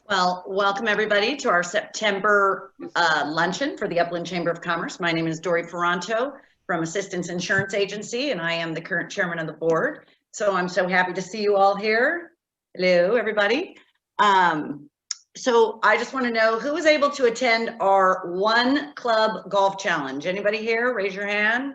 Well, welcome everybody to our September luncheon for the Upland Chamber of Commerce. My name is Dory Ferranto from Assistance Insurance Agency, and I am the current chairman of the board. So I'm so happy to see you all here. Hello, everybody. So I just want to know who was able to attend our One Club Golf Challenge. Anybody here? Raise your hand.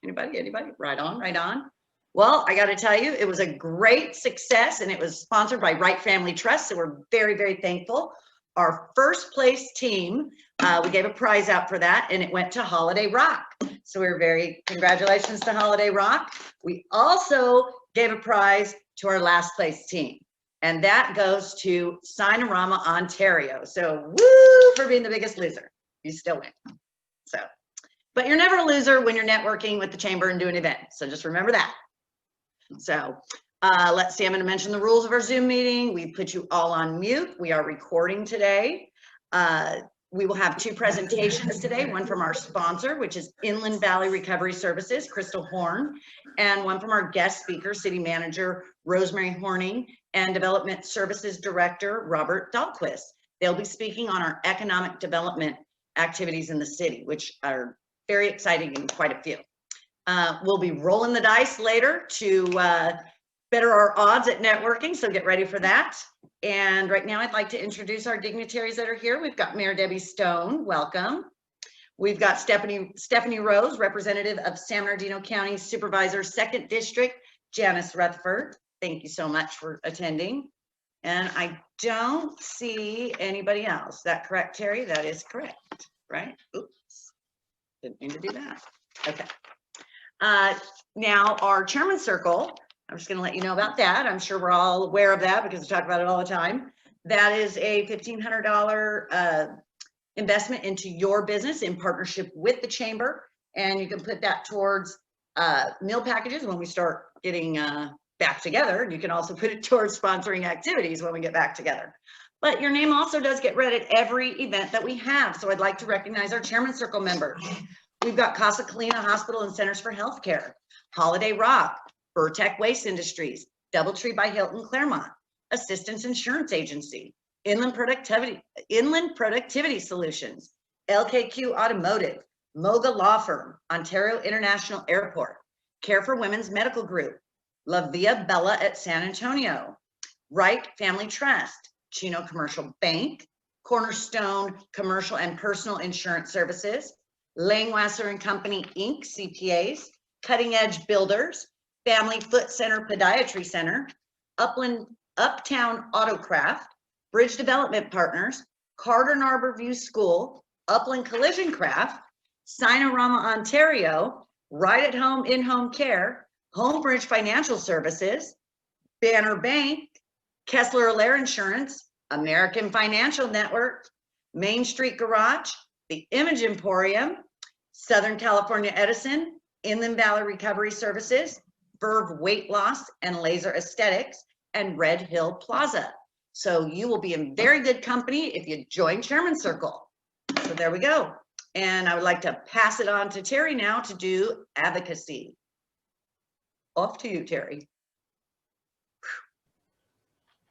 Anybody? Right on, right on. Well, I got to tell you, it was a great success, and it was sponsored by Wright Family Trust, so we're very, very thankful. Our first place team, we gave a prize out for that, and it went to Holiday Rock. So we're congratulations to Holiday Rock. We also gave a prize to our last place team, and that goes to Sinorama, Ontario. So woo for being the biggest loser. You still win. So, but you're never a loser when you're networking with the chamber and doing events. So just remember that. So let's see, I'm going to mention the rules of our Zoom meeting. We put you all on mute. We are recording today. We will have two presentations today, one from our sponsor, which is Inland Valley Recovery Services, Crystal Horn, and one from our guest speaker, City Manager Rosemary Hoerning, and Development Services Director Robert Dalquest. They'll be speaking on our economic development activities in the city, which are very exciting and quite a few. We'll be rolling the dice later to better our odds at networking, so get ready for that. And right now I'd like to introduce our dignitaries that are here. We've got Mayor Debbie Stone, welcome. We've got Stephanie Rose, representative of San Bernardino County Supervisor, 2nd District, Janice Rutherford. Thank you so much for attending. And I don't see anybody else. Is that correct, Terry? That is correct, right? Oops, didn't mean to do that. Okay. Now our chairman's circle, I'm just going to let you know about that. I'm sure we're all aware of that because we talk about it all the time. That is a $1,500 investment into your business in partnership with the chamber. And you can put that towards meal packages when we start getting back together. And you can also put it towards sponsoring activities when we get back together. But your name also does get read at every event that we have. So I'd like to recognize our chairman's circle members. We've got Casa Colina Hospital and Centers for Healthcare, Holiday Rock, Burtech Waste Industries, Doubletree by Hilton Claremont, Assistance Insurance Agency, Inland Productivity Solutions, LKQ Automotive, Moga Law Firm, Ontario International Airport, Care for Women's Medical Group, La Via Bella at San Antonio, Wright Family Trust, Chino Commercial Bank, Cornerstone Commercial and Personal Insurance Services, Langwasser and Company, Inc., CPAs, Cutting Edge Builders, Family Foot Center Podiatry Center, Uptown Autocraft, Bridge Development Partners, Carter and Arborview School, Upland Collision Craft, Sinorama, Ontario, Right at Home In-Home Care, Homebridge Financial Services, Banner Bank, Kessler Allaire Insurance, American Financial Network, Main Street Garage, the Image Emporium, Southern California Edison, Inland Valley Recovery Services, Verve Weight Loss and Laser Aesthetics, and Red Hill Plaza. So you will be in very good company if you join Chairman's Circle. So there we go. And I would like to pass it on to Terry now to do advocacy. Off to you, Terry.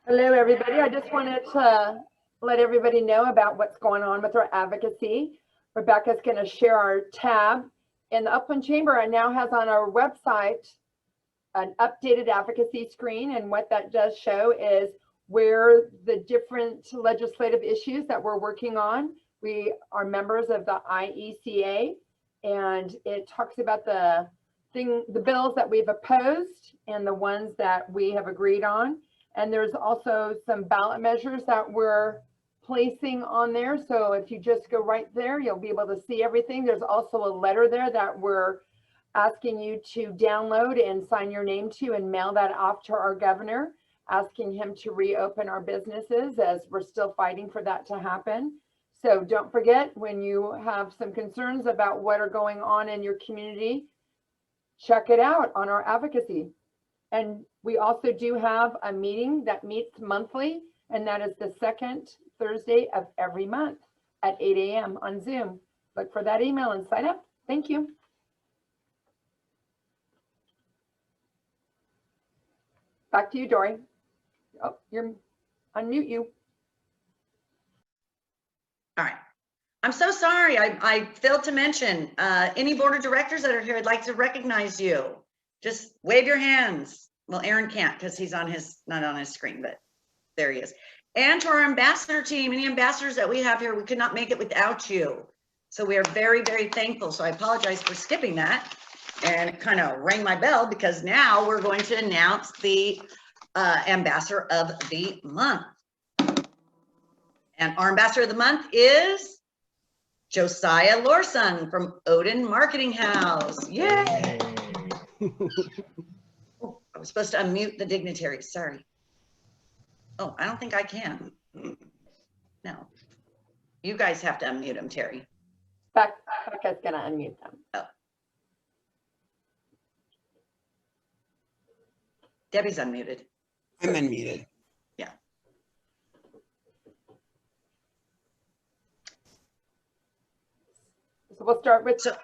Hello, everybody. I just wanted to let everybody know about what's going on with our advocacy. Rebecca's going to share our tab. And the Upland Chamber now has on our website an updated advocacy screen. And what that does show is where the different legislative issues that we're working on. We are members of the IECA, and it talks about the bills that we've opposed and the ones that we have agreed on. And there's also some ballot measures that we're placing on there. So if you just go right there, you'll be able to see everything. There's also a letter there that we're asking you to download and sign your name to and mail that off to our governor, asking him to reopen our businesses as we're still fighting for that to happen. So don't forget, when you have some concerns about what are going on in your community, check it out on our advocacy. And we also do have a meeting that meets monthly, and that is the second Thursday of every month at 8 a.m. on Zoom. Look for that email and sign up. Thank you. Back to you, Dory. Oh, unmute you. All right. I'm so sorry. I failed to mention, any board of directors that are here, I'd like to recognize you. Just wave your hands. Well, Aaron can't because he's not on his screen, but there he is. And to our ambassador team, any ambassadors that we have here, we could not make it without you. So we are very, very thankful. So I apologize for skipping that. And it kind of rang my bell because now we're going to announce the ambassador of the month. And our ambassador of the month is Josiah Lorson from Odin Marketing House. Yay! Oh, I was supposed to unmute the dignitaries. Sorry. Oh, I don't think I can. No. You guys have to unmute them, Terry. Becca's gonna unmute them. Oh. Debbie's unmuted. I'm unmuted. Yeah. So we'll start with. So,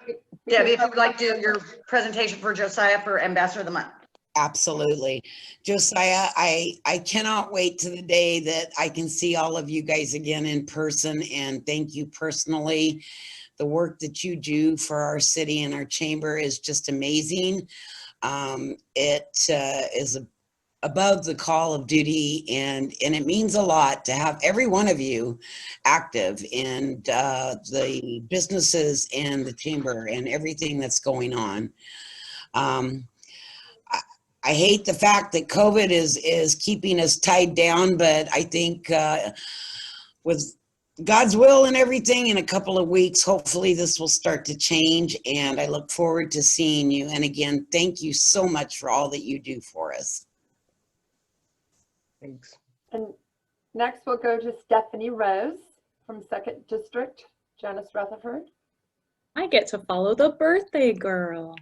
Debbie, if you'd like to do your presentation for Josiah for Ambassador of the Month. Absolutely. Josiah, I cannot wait to the day that I can see all of you guys again in person, and thank you personally. The work that you do for our city and our chamber is just amazing. It is above the call of duty, and it means a lot to have every one of you active in the businesses and the chamber and everything that's going on. I hate the fact that COVID is keeping us tied down, but I think with God's will and everything, in a couple of weeks, hopefully this will start to change, and I look forward to seeing you. And again, thank you so much for all that you do for us. Thanks. And next we'll go to Stephanie Rose from 2nd District, Janice Rutherford. I get to follow the birthday girl.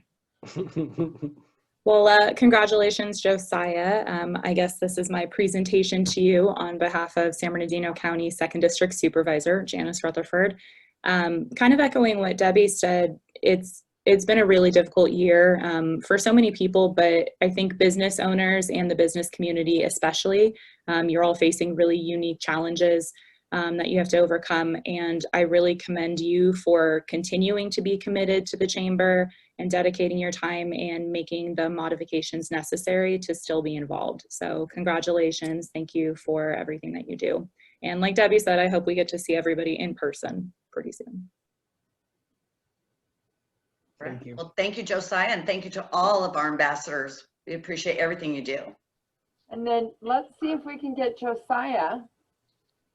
Well, congratulations, Josiah. I guess this is my presentation to you on behalf of San Bernardino County 2nd District Supervisor, Janice Rutherford. Kind of echoing what Debbie said, it's been a really difficult year for so many people, but I think business owners and the business community especially, you're all facing really unique challenges that you have to overcome. And I really commend you for continuing to be committed to the chamber and dedicating your time and making the modifications necessary to still be involved. So congratulations. Thank you for everything that you do. And like Debbie said, I hope we get to see everybody in person pretty soon. Thank you. Well, thank you, Josiah, and thank you to all of our ambassadors. We appreciate everything you do. And then let's see if we can get Josiah.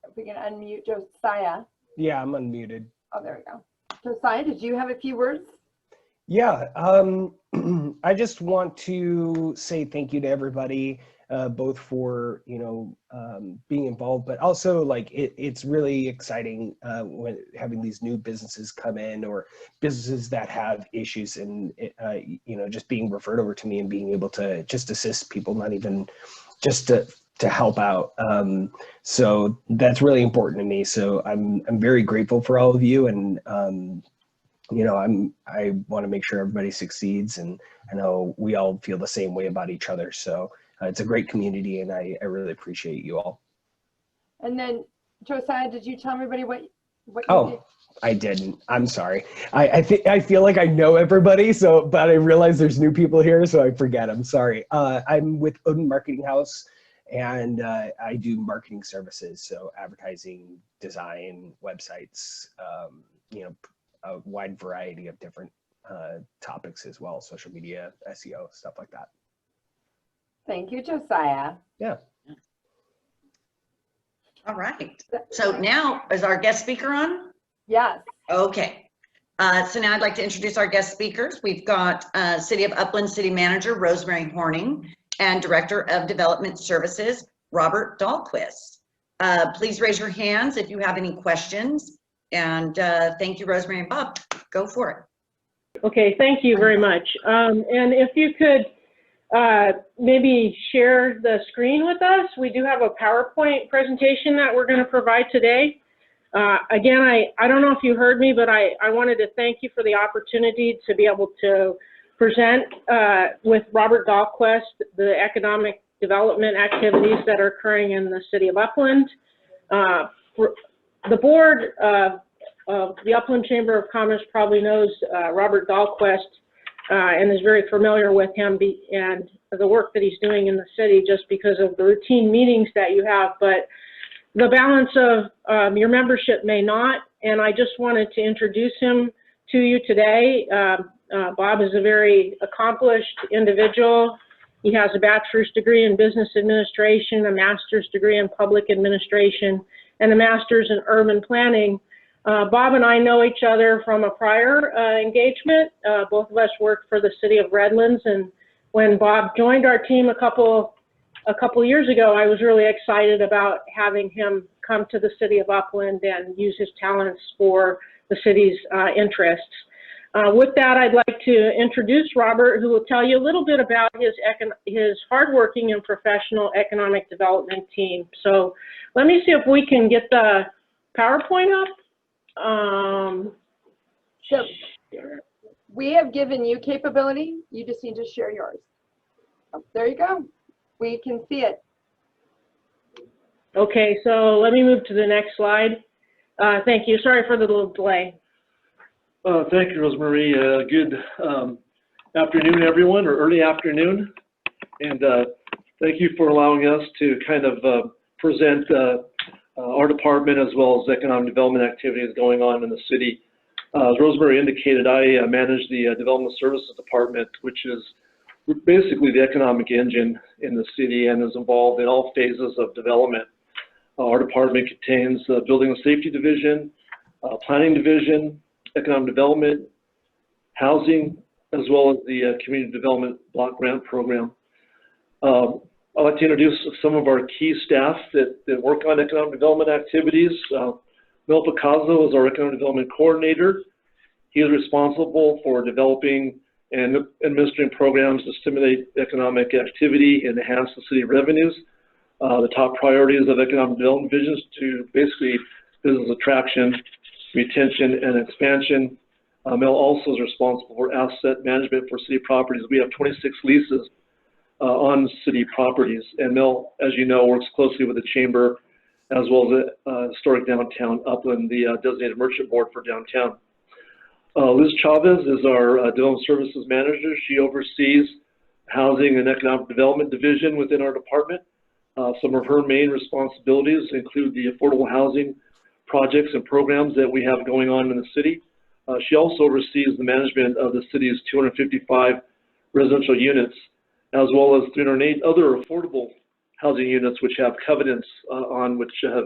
If we can unmute Josiah. Yeah, I'm unmuted. Oh, there we go. Josiah, did you have a few words? Yeah, I just want to say thank you to everybody, both for, being involved, but also like it's really exciting when having these new businesses come in, or businesses that have issues, and, just being referred over to me and being able to just assist people, not even just to help out. So that's really important to me. So I'm very grateful for all of you, and I want to make sure everybody succeeds, and I know we all feel the same way about each other. So it's a great community, and I really appreciate you all. And then Josiah, did you tell everybody what you did? I didn't. I'm sorry. I feel like I know everybody, but I realize there's new people here, so I forget. I'm sorry. I'm with Odin Marketing House, and I do marketing services, so advertising, design, websites, a wide variety of different topics as well, social media, SEO, stuff like that. Thank you, Josiah. Yeah. All right. So now is our guest speaker on? Yes. Okay. So now I'd like to introduce our guest speakers. We've got City of Upland City Manager Rosemary Hoerning and Director of Development Services Robert Dalquest. Please raise your hands if you have any questions. And thank you, Rosemary and Bob. Go for it. Okay, thank you very much. And if you could maybe share the screen with us. We do have a PowerPoint presentation that we're going to provide today. Again, I don't know if you heard me, but I wanted to thank you for the opportunity to be able to present with Robert Dalquest the economic development activities that are occurring in the City of Upland. The board of the Upland Chamber of Commerce probably knows Robert Dalquest and is very familiar with him and the work that he's doing in the city just because of the routine meetings that you have. But the balance of your membership may not, and I just wanted to introduce him to you today. Bob is a very accomplished individual. He has a bachelor's degree in business administration, a master's degree in public administration, and a master's in urban planning. Bob and I know each other from a prior engagement. Both of us worked for the City of Redlands, and when Bob joined our team a couple years ago, I was really excited about having him come to the City of Upland and use his talents for the city's interests. With that, I'd like to introduce Robert, who will tell you a little bit about his hardworking and professional economic development team. So let me see if we can get the PowerPoint up. So we have given you capability. You just need to share yours. Oh, there you go. We can see it. Okay, so let me move to the next slide. Thank you. Sorry for the little delay. Thank you, Rosemary. Good afternoon, everyone, or early afternoon. And thank you for allowing us to kind of present our department as well as economic development activities going on in the city. As Rosemary indicated, I manage the Development Services Department, which is basically the economic engine in the city and is involved in all phases of development. Our department contains the Building and Safety Division, Planning Division, Economic Development, Housing, as well as the Community Development Block Grant Program. I'd like to introduce some of our key staff that work on economic development activities. Mel Picasso is our Economic Development Coordinator. He is responsible for developing and administering programs to stimulate economic activity and enhance the city revenues. The top priorities of economic development visions to basically business attraction, retention, and expansion. Mel also is responsible for asset management for city properties. We have 26 leases on city properties, and Mel, as you know, works closely with the Chamber as well as the Historic Downtown Upland, the Designated Merchant Board for downtown. Liz Chavez is our Development Services Manager. She oversees Housing and Economic Development Division within our department. Some of her main responsibilities include the affordable housing projects and programs that we have going on in the city. She also oversees the management of the city's 255 residential units, as well as 308 other affordable housing units which have covenants on which have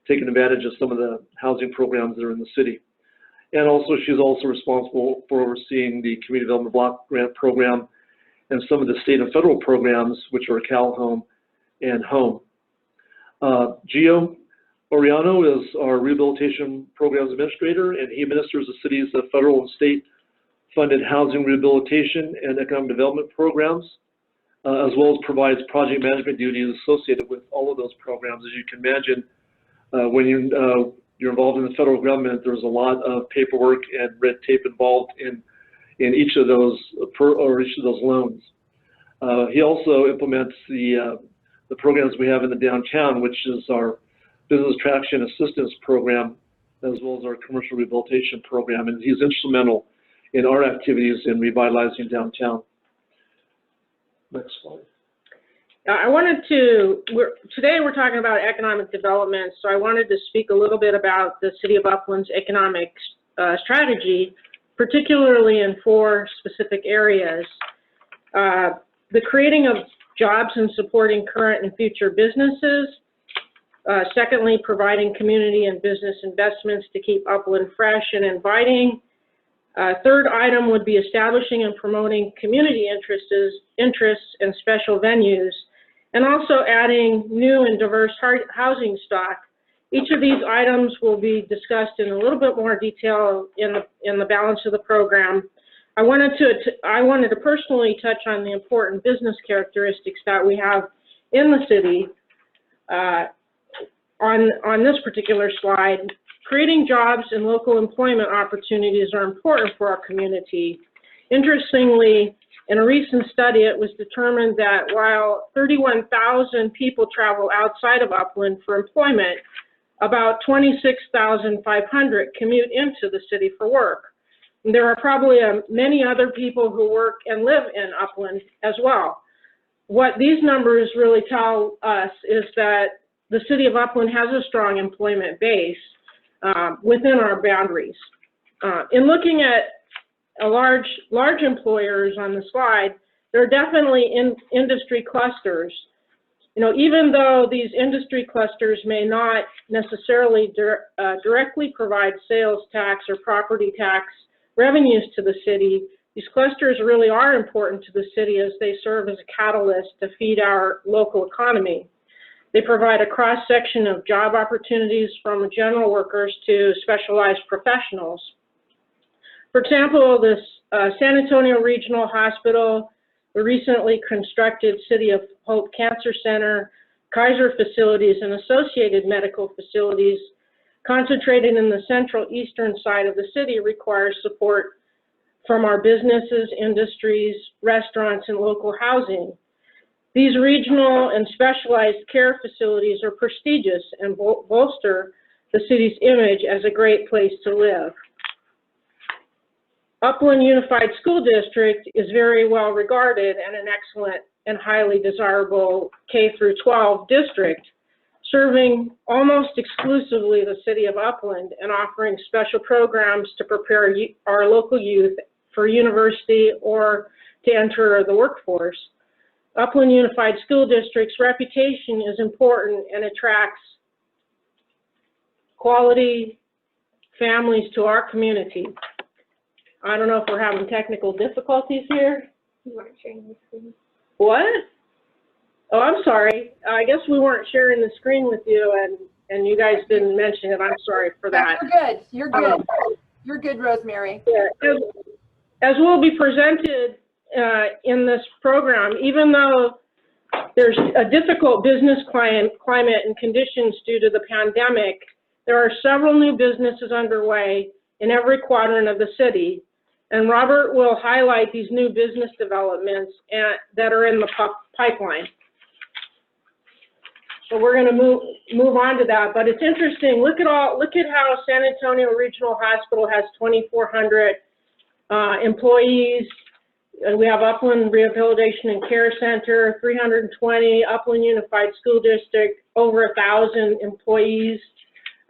taken advantage of some of the housing programs that are in the city. And also, she's also responsible for overseeing the Community Development Block Grant Program and some of the state and federal programs, which are Cal Home and Home. Gio Oriano is our Rehabilitation Programs Administrator, and he administers the city's federal and state funded housing rehabilitation and economic development programs, as well as provides project management duties associated with all of those programs. As you can imagine, when you're involved in the federal government, there's a lot of paperwork and red tape involved in each of those loans. He also implements the programs we have in the downtown, which is our Business Traction Assistance Program, as well as our Commercial Rehabilitation Program, and he's instrumental in our activities in revitalizing downtown. Next slide. Today we're talking about economic development, so I wanted to speak a little bit about the City of Upland's economic strategy, particularly in 4 specific areas. The creating of jobs and supporting current and future businesses. Secondly, providing community and business investments to keep Upland fresh and inviting. Third item would be establishing and promoting community interests and special venues, and also adding new and diverse housing stock. Each of these items will be discussed in a little bit more detail in the balance of the program. I wanted to personally touch on the important business characteristics that we have in the city. On this particular slide, creating jobs and local employment opportunities are important for our community. Interestingly, in a recent study, it was determined that while 31,000 people travel outside of Upland for employment, about 26,500 commute into the city for work. And there are probably many other people who work and live in Upland as well. What these numbers really tell us is that the City of Upland has a strong employment base within our boundaries. In looking at large employers on the slide, there are definitely industry clusters. You know, even though these industry clusters may not necessarily directly provide sales tax or property tax revenues to the city, these clusters really are important to the city as they serve as a catalyst to feed our local economy. They provide a cross-section of job opportunities from general workers to specialized professionals. For example, this San Antonio Regional Hospital, the recently constructed City of Hope Cancer Center, Kaiser facilities, and associated medical facilities concentrated in the central eastern side of the city require support from our businesses, industries, restaurants, and local housing. These regional and specialized care facilities are prestigious and bolster the city's image as a great place to live. Upland Unified School District is very well regarded and an excellent and highly desirable K-12 district, serving almost exclusively the city of Upland and offering special programs to prepare our local youth for university or to enter the workforce. Upland Unified School District's reputation is important and attracts quality families to our community. I don't know if we're having technical difficulties here. You weren't sharing the screen. What? Oh, I'm sorry. I guess we weren't sharing the screen with you, and you guys didn't mention it. I'm sorry for that. You're good. You're good. You're good, Rosemary. Yeah. As will be presented in this program, even though there's a difficult business climate and conditions due to the pandemic, there are several new businesses underway in every quadrant of the city. And Robert will highlight these new business developments that are in the pipeline. So we're going to move on to that. But it's interesting. Look at how San Antonio Regional Hospital has 2,400 employees. We have Upland Rehabilitation and Care Center, 320. Upland Unified School District, over 1,000 employees.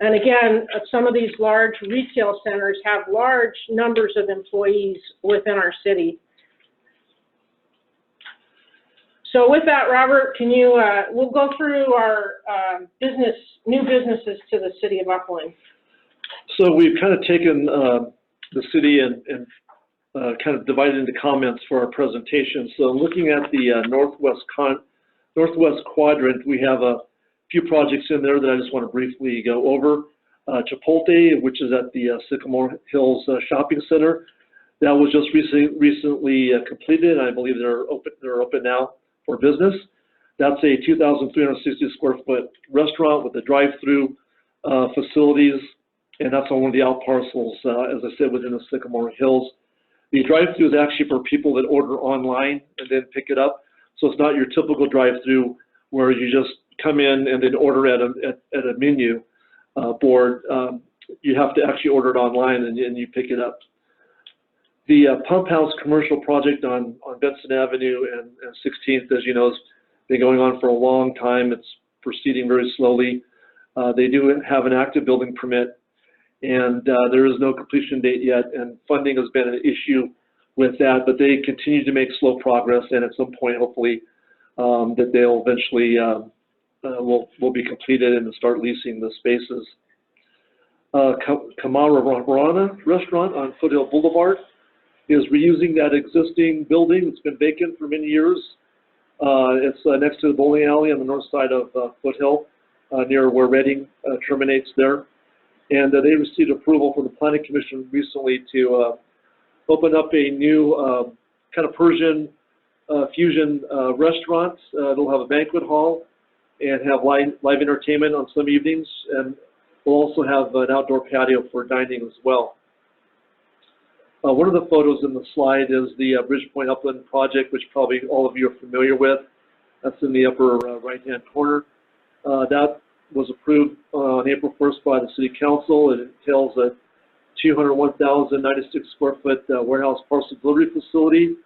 And again, some of these large retail centers have large numbers of employees within our city. So with that, Robert, can you, we'll go through our new businesses to the city of Upland. So we've kind of taken the city and kind of divided into comments for our presentation. So looking at the northwest quadrant, we have a few projects in there that I just want to briefly go over. Chipotle, which is at the Sycamore Hills Shopping Center, that was just recently completed. I believe they're open now for business. That's a 2,360 square foot restaurant with a drive-through facilities, and that's on one of the out parcels, as I said, within the Sycamore Hills. The drive-through is actually for people that order online and then pick it up. So it's not your typical drive-through where you just come in and then order at a menu board. You have to actually order it online and you pick it up. The Pump House commercial project on Benson Avenue and 16th, as you know, has been going on for a long time. It's proceeding very slowly. They do have an active building permit, and there is no completion date yet, and funding has been an issue with that, but they continue to make slow progress, and at some point, hopefully, that they'll eventually will be completed and start leasing the spaces. Kamarana Restaurant on Foothill Boulevard is reusing that existing building. It's been vacant for many years. It's next to the bowling alley on the north side of Foothill, near where Reading terminates there. And they received approval from the Planning Commission recently to open up a new kind of Persian fusion restaurant. It'll have a banquet hall and have live entertainment on some evenings, and we'll also have an outdoor patio for dining as well. One of the photos in the slide is the Bridgepoint Upland project, which probably all of you are familiar with. That's in the upper right-hand corner. That was approved on April 1st by the City Council. It entails a 201,096 square foot warehouse parcel delivery facility.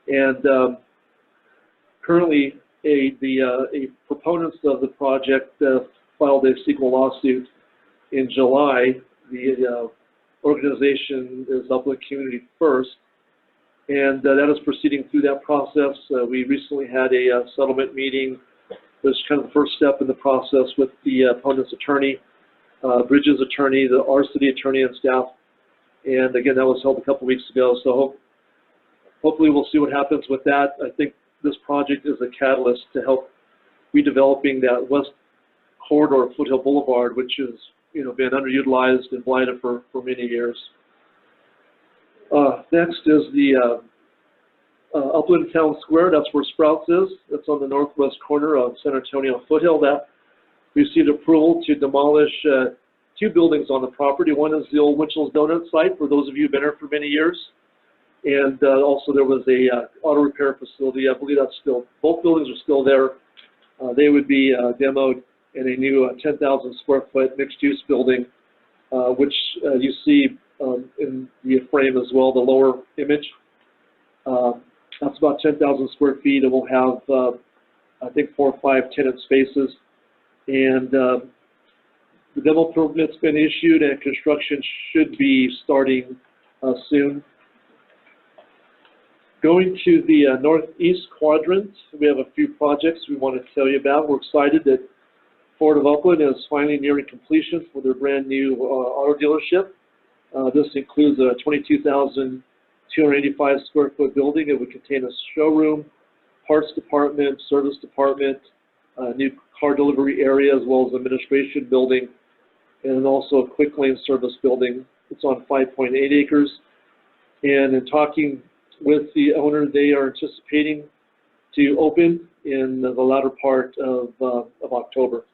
And currently, the proponents of the project filed a CEQA lawsuit in July. The organization is Upland Community First, and that is proceeding through that process. We recently had a settlement meeting. It was kind of the first step in the process with the opponent's attorney, Bridges' attorney, our city attorney and staff. And again, that was held a couple weeks ago. So hopefully we'll see what happens with that. I think this project is a catalyst to help redeveloping that west corridor of Foothill Boulevard, which has been underutilized and blighted for many years. Next is the Upland Town Square. That's where Sprouts is. That's on the northwest corner of San Antonio Foothill. That received approval to demolish 2 buildings on the property. One is the old Winchell's Donut site, for those of you who've been there for many years. And also there was a auto repair facility. I believe that's still, both buildings are still there. They would be demoed in a new 10,000 square foot mixed use building, which you see in the frame as well, the lower image. That's about 10,000 square feet. It will have, I think, 4 or 5 tenant spaces. And the demo permit's been issued and construction should be starting soon. Going to the northeast quadrant, we have a few projects we want to tell you about. We're excited that Ford of Upland is finally nearing completion for their brand new auto dealership. This includes a 22,285 square foot building. It would contain a showroom, parts department, service department, new car delivery area, as well as administration building, and also a quick lane service building. It's on 5.8 acres. And in talking with the owner, they are anticipating to open in the latter part of October.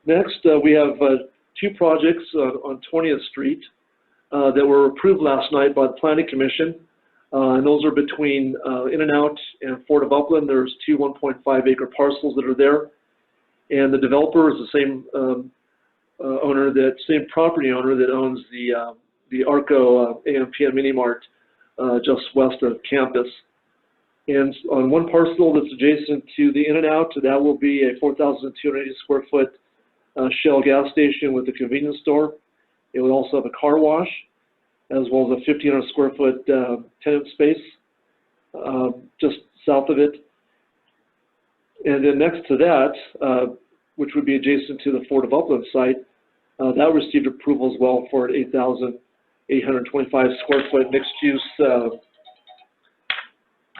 Next, we have 2 projects on 20th Street that were approved last night by the Planning Commission. And those are between In-N-Out and Ford of Upland. There's 2 1.5 acre parcels that are there. And the developer is the same owner, that same property owner that owns the Arco AM/PM Mini Mart just west of campus. And on one parcel that's adjacent to the In-N-Out, that will be a 4,280 square foot Shell gas station with a convenience store. It would also have a car wash, as well as a 1,500 square foot tenant space just south of it. And then next to that, which would be adjacent to the Ford of Upland site, that received approval as well for an 8,825 square foot mixed use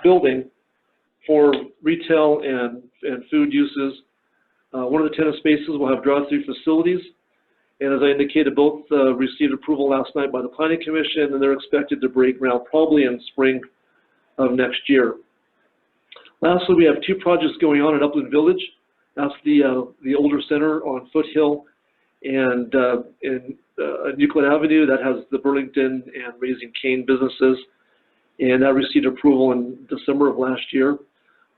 building for retail and food uses. One of the tenant spaces will have drive-through facilities. And as I indicated, both received approval last night by the Planning Commission, and they're expected to break ground probably in spring of next year. Lastly, we have 2 projects going on at Upland Village. That's the older center on Foothill and in Euclid Avenue. That has the Burlington and Raising Cane businesses, and that received approval in December of last year.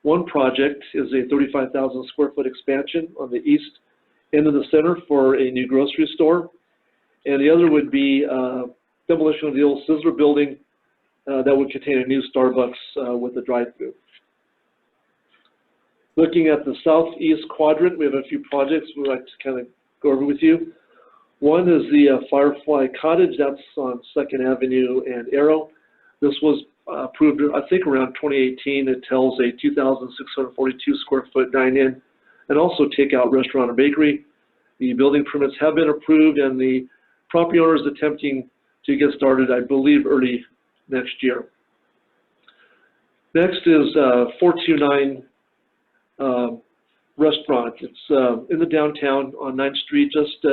One project is a 35,000 square foot expansion on the east end of the center for a new grocery store, and the other would be demolition of the old Sizzler building that would contain a new Starbucks with a drive-through. Looking at the southeast quadrant, we have a few projects we'd like to kind of go over with you. One is the Firefly Cottage. That's on 2nd Avenue and Arrow. This was approved, I think, around 2018. It tells a 2,642 square foot dine-in and also takeout restaurant and bakery. The building permits have been approved, and the property owner is attempting to get started, I believe, early next year. Next is 429 Restaurant. It's in the downtown on 9th Street, just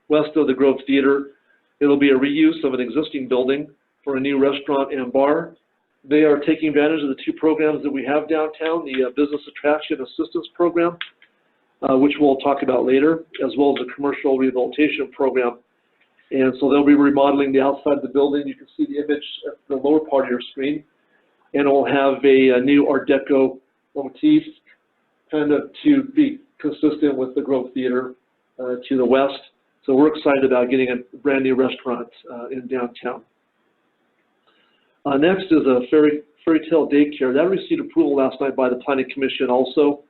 west of the Grove Theater. It'll be a reuse of an existing building for a new restaurant and bar. They are taking advantage of the 2 programs that we have downtown, the Business Attraction Assistance Program, which we'll talk about later, as well as the Commercial Rehabilitation Program. And so they'll be remodeling the outside of the building. You can see the image at the lower part of your screen. And it'll have a new Art Deco motif, kind of to be consistent with the Grove Theater to the west. So we're excited about getting a brand new restaurant in downtown. Next is a Fairy Tale Daycare. That received approval last night by the Planning Commission also.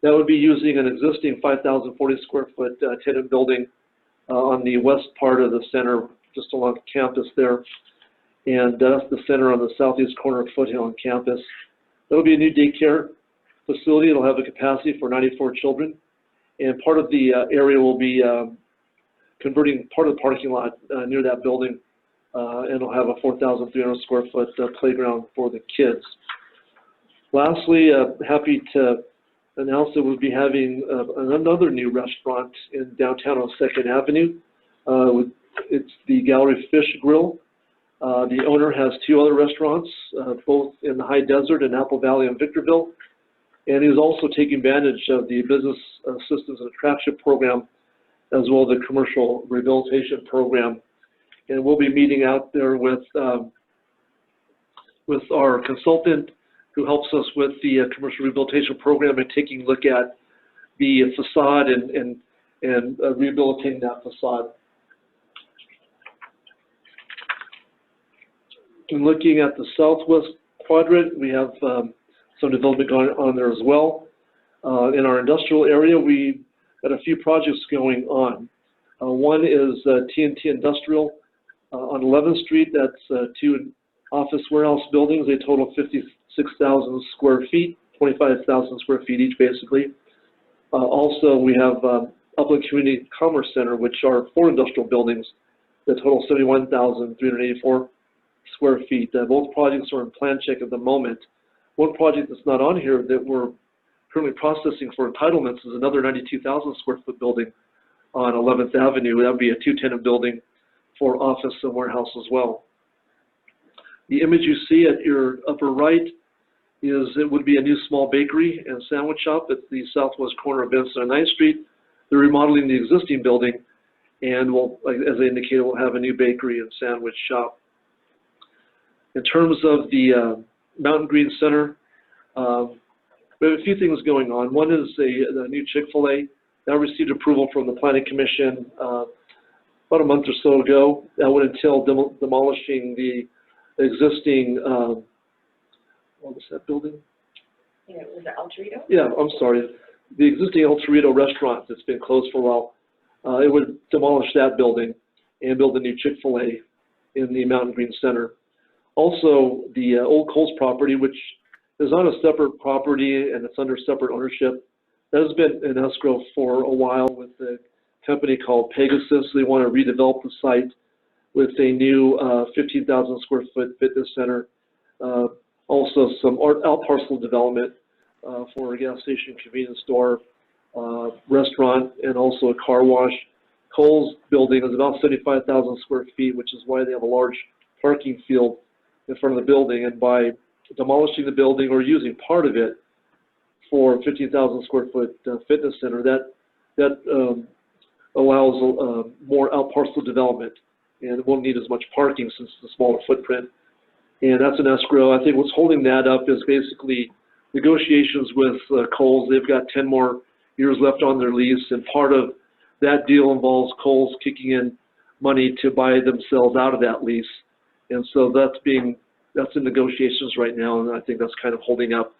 That would be using an existing 5,040 square foot tenant building on the west part of the center, just along campus there. And that's the center on the southeast corner of Foothill on campus. That'll be a new daycare facility. It'll have a capacity for 94 children. And part of the area will be converting part of the parking lot near that building. And it'll have a 4,300 square foot playground for the kids. Lastly, happy to announce that we'll be having another new restaurant in downtown on 2nd Avenue. It's the Gallery Fish Grill. The owner has 2 other restaurants, both in the High Desert and Apple Valley and Victorville. And he's also taking advantage of the Business Assistance and Attraction Program, as well as the Commercial Rehabilitation Program. And we'll be meeting out there with our consultant who helps us with the Commercial Rehabilitation Program and taking a look at the facade and rehabilitating that facade. And looking at the southwest quadrant, we have some development going on there as well. In our industrial area, we got a few projects going on. One is TNT Industrial on 11th Street. That's 2 office warehouse buildings. They total 56,000 square feet, 25,000 square feet each, basically. Also, we have Upland Community Commerce Center, which are 4 industrial buildings that total 71,384 square feet. Both projects are in plan check at the moment. One project that's not on here that we're currently processing for entitlements is another 92,000 square foot building on 11th Avenue. That would be a 2-tenant building for office and warehouse as well. The image you see at your upper right is it would be a new small bakery and sandwich shop at the southwest corner of Benson and 9th Street. They're remodeling the existing building, and we'll, as I indicated, we'll have a new bakery and sandwich shop. In terms of the Mountain Green Center, we have a few things going on. One is the new Chick-fil-A. That received approval from the Planning Commission about a month or so ago. That would entail demolishing the existing, what was that building? Yeah, was it El Torito? Yeah, I'm sorry. The existing El Torito restaurant that's been closed for a while. It would demolish that building and build a new Chick-fil-A in the Mountain Green Center. Also, the Old Coles property, which is on a separate property and it's under separate ownership, that has been in escrow for a while with a company called Pegasus. They want to redevelop the site with a new 15,000 square foot fitness center. Also some out parcel development for a gas station, convenience store, restaurant, and also a car wash. Coles building is about 75,000 square feet, which is why they have a large parking field in front of the building. And by demolishing the building or using part of it for 15,000 square foot fitness center, that allows more out parcel development, and it won't need as much parking since it's a smaller footprint. And that's an escrow. I think what's holding that up is basically negotiations with Coles. They've got 10 more years left on their lease, and part of that deal involves Coles kicking in money to buy themselves out of that lease. And so that's in negotiations right now, and I think that's kind of holding up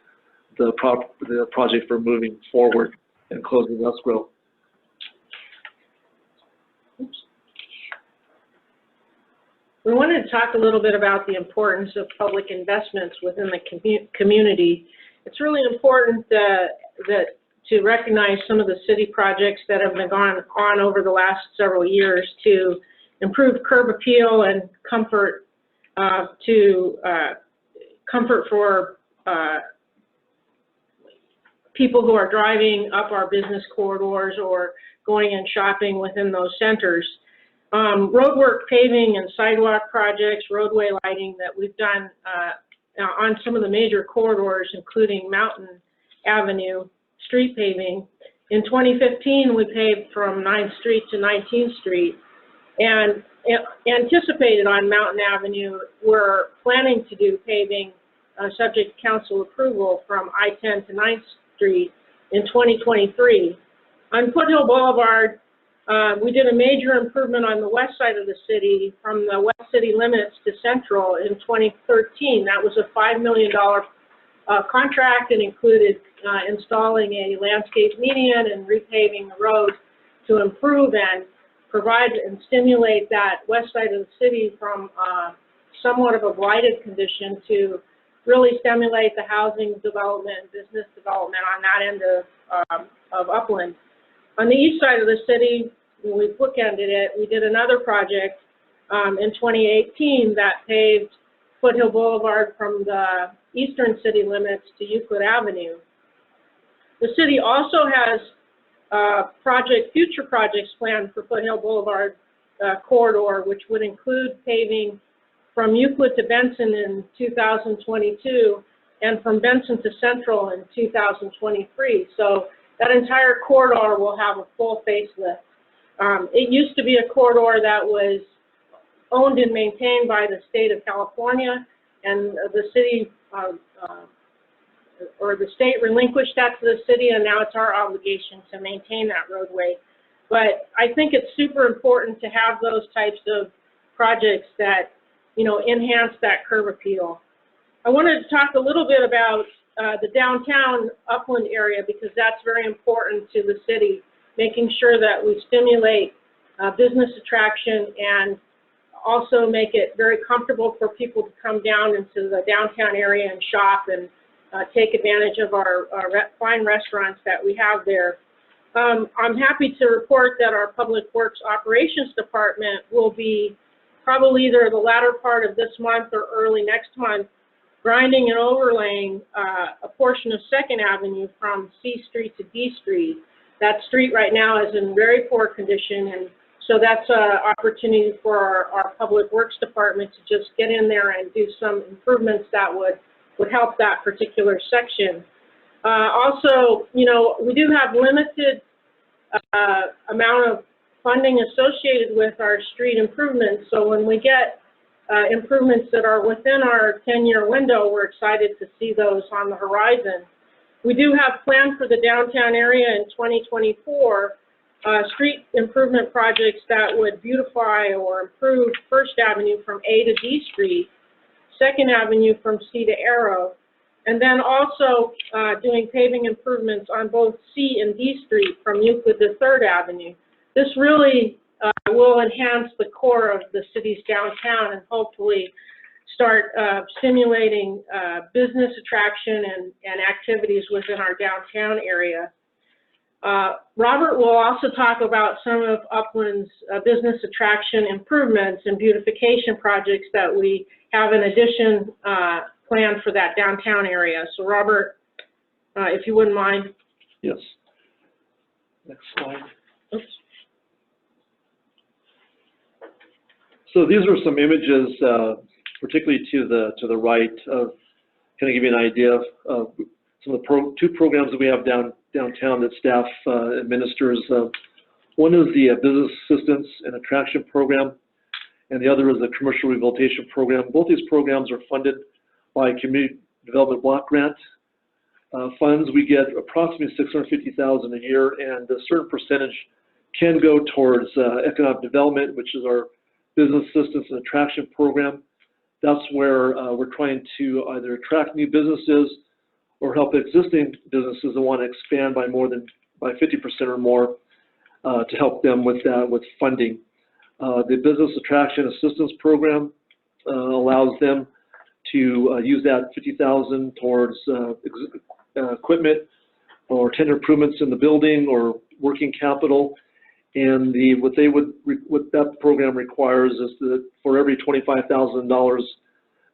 the project from moving forward and closing escrow. Oops. We wanted to talk a little bit about the importance of public investments within the community. It's really important to recognize some of the city projects that have been gone on over the last several years to improve curb appeal and comfort for people who are driving up our business corridors or going and shopping within those centers. Roadwork paving and sidewalk projects, roadway lighting that we've done on some of the major corridors, including Mountain Avenue, street paving. In 2015, we paved from 9th Street to 19th Street. And anticipated on Mountain Avenue, we're planning to do paving subject to council approval from I-10 to 9th Street in 2023. On Foothill Boulevard, we did a major improvement on the west side of the city from the west city limits to Central in 2013. That was a $5 million contract and included installing a landscape median and repaving the road to improve and provide and stimulate that west side of the city from somewhat of a blighted condition to really stimulate the housing development and business development on that end of Upland. On the east side of the city, when we bookended it, we did another project in 2018 that paved Foothill Boulevard from the eastern city limits to Euclid Avenue. The city also has future projects planned for Foothill Boulevard corridor, which would include paving from Euclid to Benson in 2022 and from Benson to Central in 2023. So that entire corridor will have a full facelift. It used to be a corridor that was owned and maintained by the state of California, and the city or the state relinquished that to the city, and now it's our obligation to maintain that roadway. But I think it's super important to have those types of projects that, you know, enhance that curb appeal. I wanted to talk a little bit about the downtown Upland area, because that's very important to the city, making sure that we stimulate business attraction and also make it very comfortable for people to come down into the downtown area and shop and take advantage of our fine restaurants that we have there. I'm happy to report that our Public Works Operations Department will be probably either the latter part of this month or early next month grinding and overlaying a portion of 2nd Avenue from C Street to D Street. That street right now is in very poor condition, and so that's an opportunity for our Public Works Department to just get in there and do some improvements that would help that particular section. Also, you know, we do have limited amount of funding associated with our street improvements, so when we get improvements that are within our 10-year window, we're excited to see those on the horizon. We do have planned for the downtown area in 2024 street improvement projects that would beautify or improve 1st Avenue from A to D Street, 2nd Avenue from C to Arrow, and then also doing paving improvements on both C and D Street from Euclid to 3rd Avenue. This really will enhance the core of the city's downtown and hopefully start stimulating business attraction and activities within our downtown area. Robert will also talk about some of Upland's business attraction improvements and beautification projects that we have in addition planned for that downtown area. So Robert, if you wouldn't mind. Yes. Next slide. Oops. So these are some images, particularly to the right, of kind of give you an idea of some of the two programs that we have downtown that staff administers. One is the Business Assistance and Attraction Program, and the other is the Commercial Rehabilitation Program. Both these programs are funded by Community Development Block Grant funds. We get approximately $650,000 a year, and a certain percentage can go towards economic development, which is our Business Assistance and Attraction Program. That's where we're trying to either attract new businesses or help existing businesses that want to expand by 50% or more to help them with funding. The Business Attraction Assistance Program allows them to use that $50,000 towards equipment or tenant improvements in the building or working capital. And what that program requires is that for every $25,000,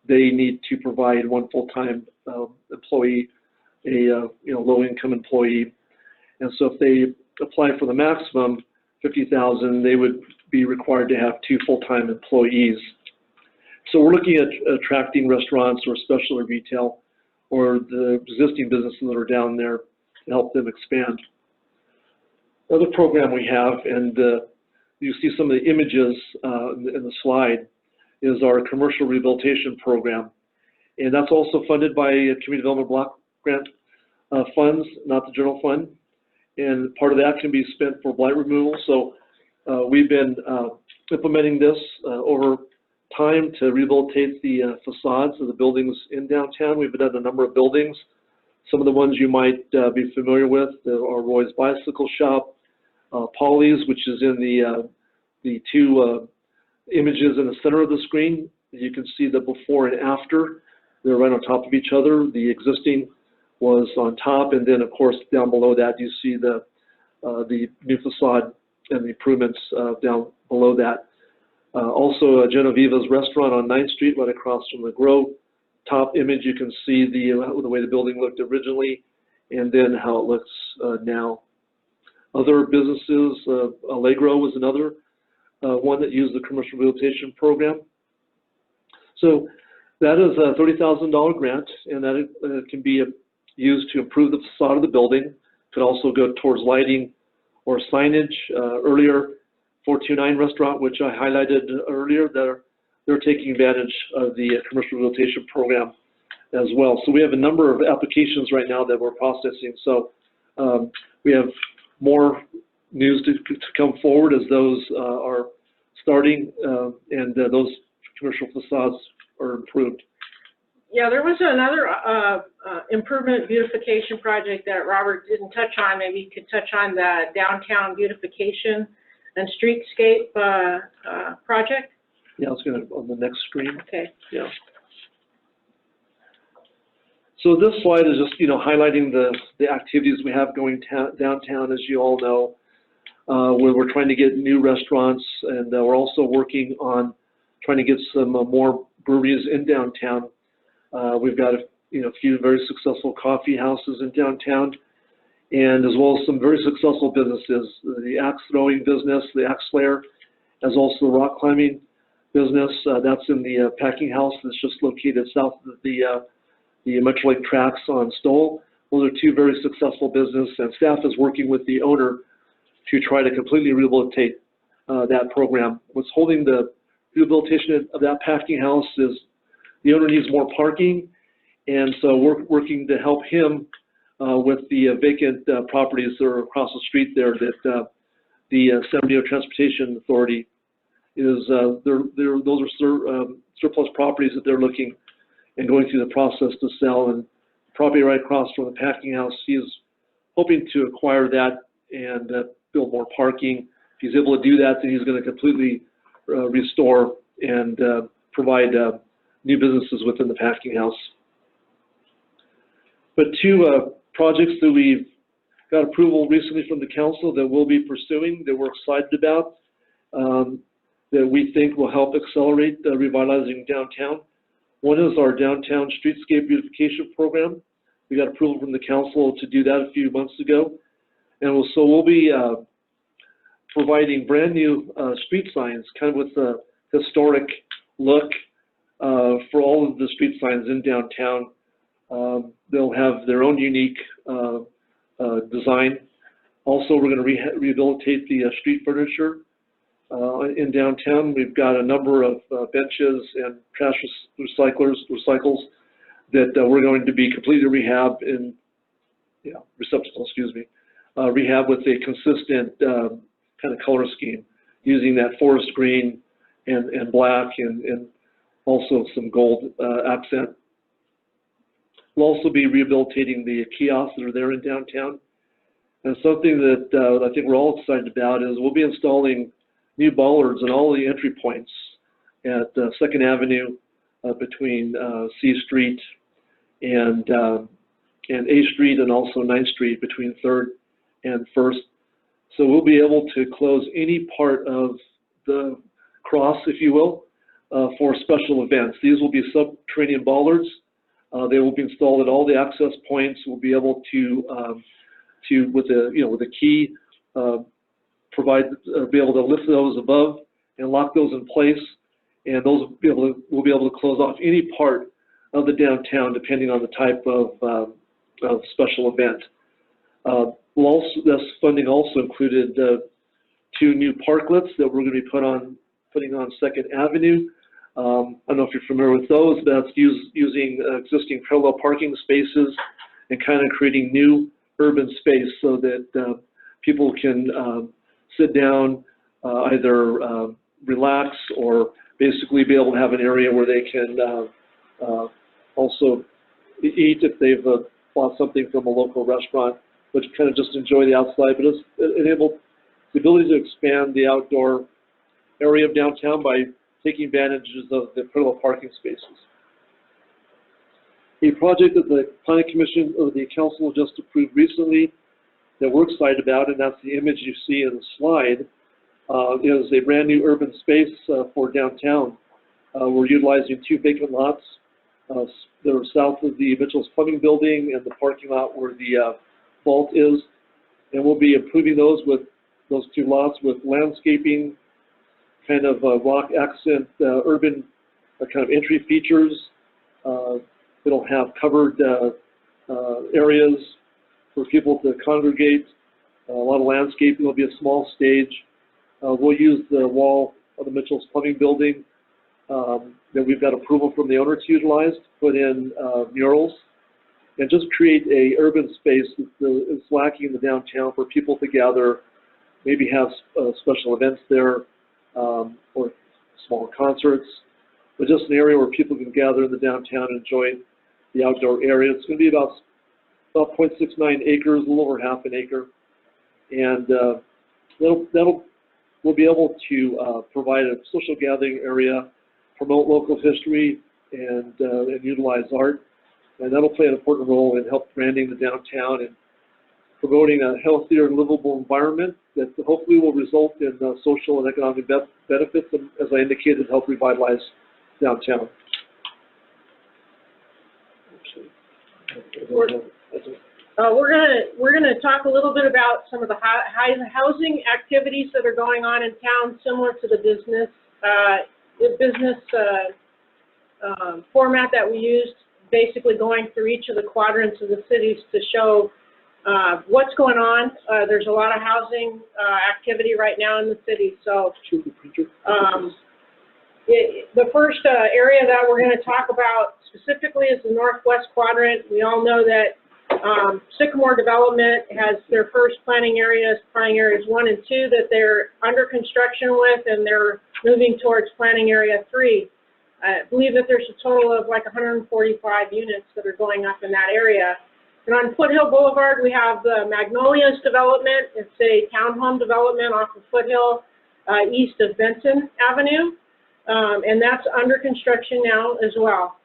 they need to provide one full-time employee, a low-income employee. And so if they apply for the maximum $50,000, they would be required to have 2 full-time employees. So we're looking at attracting restaurants or specialty retail or the existing businesses that are down there to help them expand. Another program we have, and you see some of the images in the slide, is our Commercial Rehabilitation Program. And that's also funded by a Community Development Block Grant funds, not the general fund. And part of that can be spent for blight removal. So we've been implementing this over time to rehabilitate the facades of the buildings in downtown. We've done a number of buildings. Some of the ones you might be familiar with are Roy's Bicycle Shop, Polly's, which is in the two images in the center of the screen. You can see the before and after. They're right on top of each other. The existing was on top, and then of course down below that you see the new facade and the improvements down below that. Also Genoveva's restaurant on 9th Street, right across from the Grove. Top image you can see the way the building looked originally, and then how it looks now. Other businesses, Allegro was another one that used the commercial rehabilitation program. So that is a $30,000 grant, and that can be used to improve the facade of the building. Could also go towards lighting or signage. Earlier, 429 restaurant, which I highlighted earlier, they're taking advantage of the commercial rehabilitation program as well. So we have a number of applications right now that we're processing. So we have more news to come forward as those are starting and those commercial facades are improved. Yeah, there was another improvement beautification project that Robert didn't touch on. Maybe you could touch on the downtown beautification and streetscape project. Yeah, it's going to on the next screen. Okay. Yeah. So this slide is just, highlighting the activities we have going downtown, as you all know, where we're trying to get new restaurants, and we're also working on trying to get some more breweries in downtown. We've got a few very successful coffee houses in downtown, and as well as some very successful businesses. The axe throwing business, the axe slayer, as also the rock climbing business. That's in the packing house that's just located south of the Metro Lake tracks on Stoll. Those are two very successful businesses, and staff is working with the owner to try to completely rehabilitate that program. What's holding the rehabilitation of that packing house is the owner needs more parking, and so we're working to help him with the vacant properties that are across the street there that the San Bernardino Transportation Authority is, those are surplus properties that they're looking and going through the process to sell, and property right across from the packing house, he is hoping to acquire that and build more parking. If he's able to do that, then he's going to completely restore and provide new businesses within the packing house. But two projects that we've got approval recently from the council that we'll be pursuing, that we're excited about, that we think will help accelerate revitalizing downtown. One is our downtown streetscape beautification program. We got approval from the council to do that a few months ago. And so we'll be providing brand new street signs, kind of with a historic look for all of the street signs in downtown. They'll have their own unique design. Also, we're going to rehabilitate the street furniture in downtown. We've got a number of benches and trash recycles that we're going to be completely rehab in, rehab with a consistent kind of color scheme, using that forest green and black and also some gold accent. We'll also be rehabilitating the kiosks that are there in downtown. And something that I think we're all excited about is we'll be installing new bollards on all the entry points at 2nd Avenue between C Street and A Street, and also 9th Street between 3rd and 1st. So we'll be able to close any part of the cross, if you will, for special events. These will be subterranean bollards. They will be installed at all the access points. We'll be able to with a key, be able to lift those above and lock those in place, and those we'll be able to close off any part of the downtown depending on the type of special event. This funding also included 2 new parklets that we're going to be putting on 2nd Avenue. I don't know if you're familiar with those, but that's using existing parallel parking spaces and kind of creating new urban space so that people can sit down, either relax, or basically be able to have an area where they can also eat if they've bought something from a local restaurant, but kind of just enjoy the outside. But it's enabled the ability to expand the outdoor area of downtown by taking advantages of the parallel parking spaces. A project that the Planning Commission or the Council just approved recently that we're excited about, and that's the image you see in the slide, is a brand new urban space for downtown. We're utilizing 2 vacant lots. They're south of the Mitchell's Plumbing Building and the parking lot where the vault is. And we'll be improving those 2 lots with landscaping, kind of rock accent, urban kind of entry features. It'll have covered areas for people to congregate, a lot of landscaping. There'll be a small stage. We'll use the wall of the Mitchell's Plumbing Building that we've got approval from the owner to utilize, put in murals, and just create a urban space that's lacking in the downtown for people to gather, maybe have special events there, or small concerts, but just an area where people can gather in the downtown and enjoy the outdoor area. It's going to be about 0.69 acres, a little over half an acre, and we'll be able to provide a social gathering area, promote local history, and utilize art, and that'll play an important role in help branding the downtown and promoting a healthier and livable environment that hopefully will result in social and economic benefits, and, as I indicated, help revitalize downtown. We're gonna talk a little bit about some of the housing activities that are going on in town, similar to the business format that we used, basically going through each of the quadrants of the cities to show what's going on. There's a lot of housing activity right now in the city. So the first area that we're going to talk about specifically is the northwest quadrant. We all know that Sycamore Development has their first planning areas 1 and 2 that they're under construction with, and they're moving towards planning area 3. I believe that there's a total of like 145 units that are going up in that area. And on Foothill Boulevard, we have the Magnolias development. It's a townhome development off of Foothill, east of Benson Avenue, and that's under construction now as well.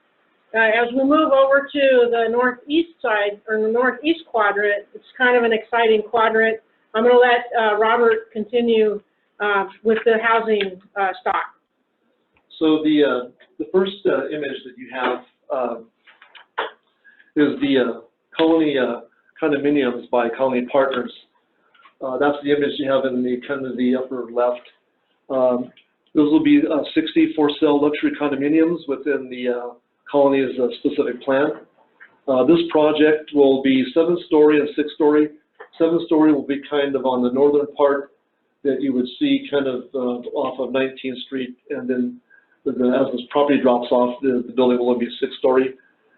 As we move over to the northeast side, or the northeast quadrant, it's kind of an exciting quadrant. I'm going to let Robert continue with the housing stock. So the first image that you have is the Colony condominiums by Colony Partners. That's the image you have in the kind of the upper left. Those will be 60 for sale luxury condominiums within the Colony's specific plan. This project will be 7-story and 6-story. 7-story will be kind of on the northern part that you would see kind of off of 19th Street, and then as this property drops off, the building will be 6-story.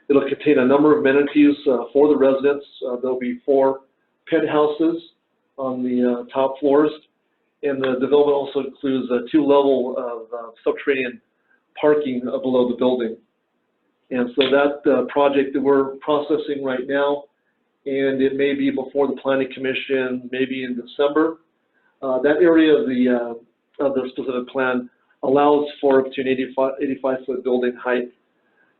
It'll contain a number of amenities for the residents. There'll be 4 penthouses on the top floors, and the development also includes a 2-level of subterranean parking below the building. And so that project that we're processing right now, and it may be before the Planning Commission, maybe in December, that area of the specific plan allows for up to an 85-foot building height.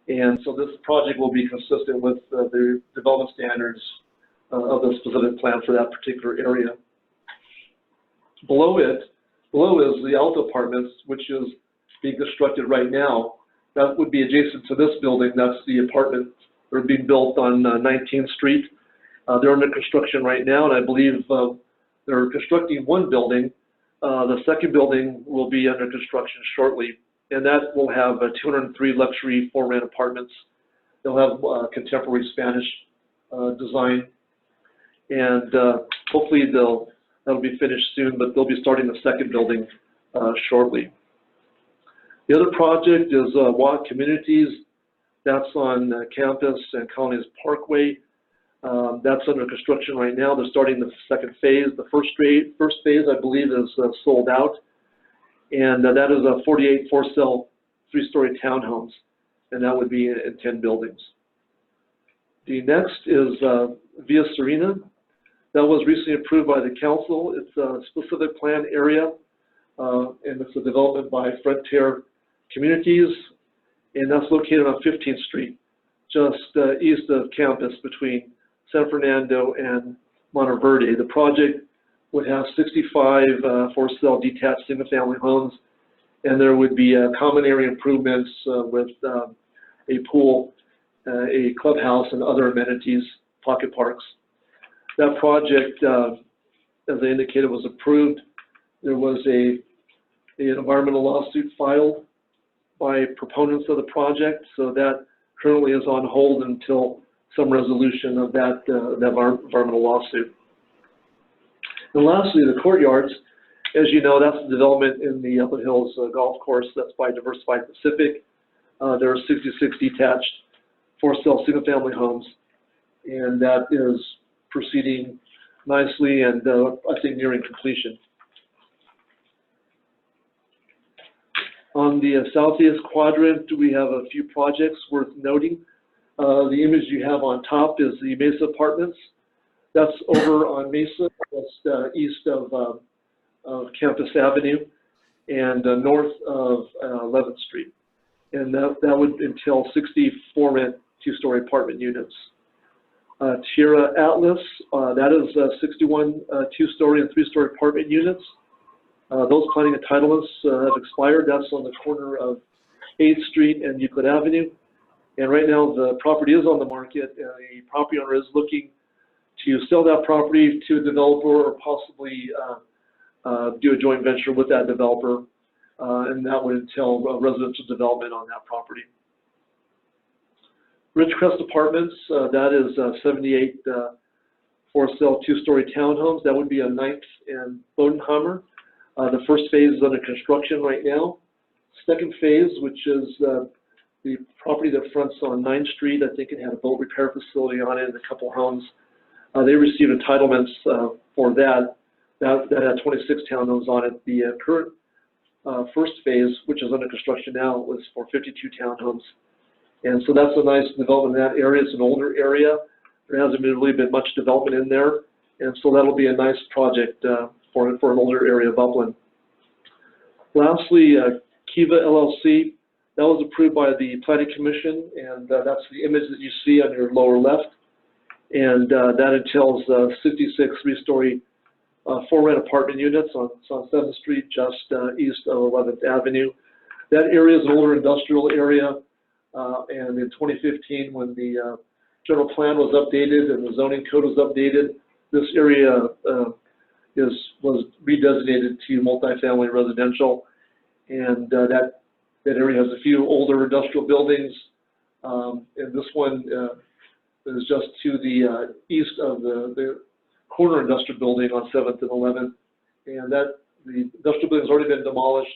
And so this project will be consistent with the development standards of the specific plan for that particular area. Below is the Alta Apartments, which is being constructed right now. That would be adjacent to this building. That's the apartment that are being built on 19th Street. They're under construction right now, and I believe they're constructing 1 building. The second building will be under construction shortly, and that will have 203 luxury for-rent apartments. They'll have contemporary Spanish design, and hopefully that'll be finished soon, but they'll be starting the second building shortly. The other project is Watt Communities. That's on campus and Colony's Parkway. That's under construction right now. They're starting the second phase. The first phase, I believe, is sold out. And that is a 48 for-sale 3-story townhomes. And that would be in 10 buildings. The next is Via Serena. That was recently approved by the council. It's a specific plan area, and it's a development by Frontier Communities, and that's located on 15th Street, just east of campus between San Fernando and Monteverde. The project would have 65 for-sale detached single-family homes, and there would be common area improvements with a pool, a clubhouse, and other amenities, pocket parks. That project, as I indicated, was approved. There was an environmental lawsuit filed by proponents of the project, so that currently is on hold until some resolution of that environmental lawsuit. And lastly, the courtyards. As you know, that's the development in the Upland Hills Golf Course. That's by Diversified Pacific. There are 66 detached for-sale single-family homes, and that is proceeding nicely and I think nearing completion. On the southeast quadrant, we have a few projects worth noting. The image you have on top is the Mesa Apartments. That's over on Mesa, just east of Campus Avenue and north of 11th Street. And that would entail 64 rent 2-story apartment units. Tierra Atlas, that is 61 2-story and 3-story apartment units. Those planning entitlements have expired. That's on the corner of 8th Street and Euclid Avenue. And right now the property is on the market, and the property owner is looking to sell that property to a developer or possibly do a joint venture with that developer. And that would entail residential development on that property. Ridgecrest Apartments, that is 78 for-sale 2-story townhomes. That would be on 9th and Bodenhammer. The first phase is under construction right now. Second phase, which is the property that fronts on 9th Street, I think it had a boat repair facility on it and a couple homes. They received entitlements for that. That had 26 townhomes on it. The current first phase, which is under construction now, was for 52 townhomes. And so that's a nice development in that area. It's an older area. There hasn't really been much development in there. And so that'll be a nice project for an older area of Upland. Lastly, Kiva LLC, that was approved by the Planning Commission, and that's the image that you see on your lower left. And that entails 66 3-story 4-rent apartment units on 7th Street, just east of 11th Avenue. That area is an older industrial area. And in 2015, when the general plan was updated and the zoning code was updated, this area was redesignated to multifamily residential, and that area has a few older industrial buildings, and this one is just to the east of the corner industrial building on 7th and 11th, and the industrial building's already been demolished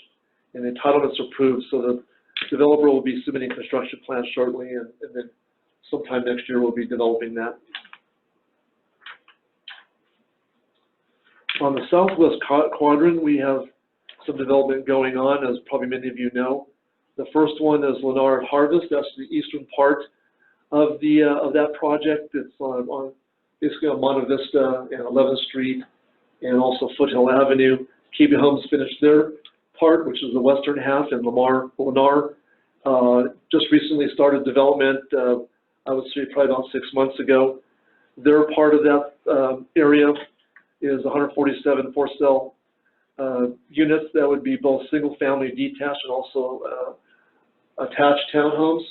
and the entitlements approved, so the developer will be submitting construction plans shortly, and then sometime next year we'll be developing that. On the southwest quadrant, we have some development going on, as probably many of you know. The first one is Lennar Harvest. That's the eastern part of that project. It's basically on Monte Vista and 11th Street, and also Foothill Avenue. KB Homes finished their part, which is the western half, and Lennar just recently started development, I would say probably about 6 months ago. Their part of that area is 147 for-sale units. That would be both single-family detached and also attached townhomes.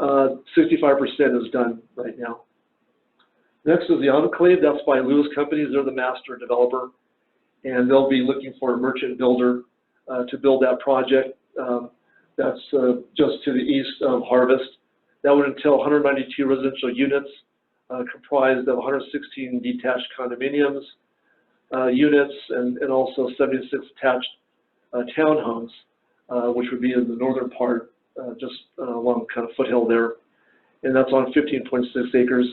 65% is done right now. Next is the Enclave. That's by Lewis Companies. They're the master developer, and they'll be looking for a merchant builder to build that project. That's just to the east of Harvest. That would entail 192 residential units comprised of 116 detached condominiums units and also 76 attached townhomes, which would be in the northern part, just along kind of foothill there. And that's on 15.6 acres.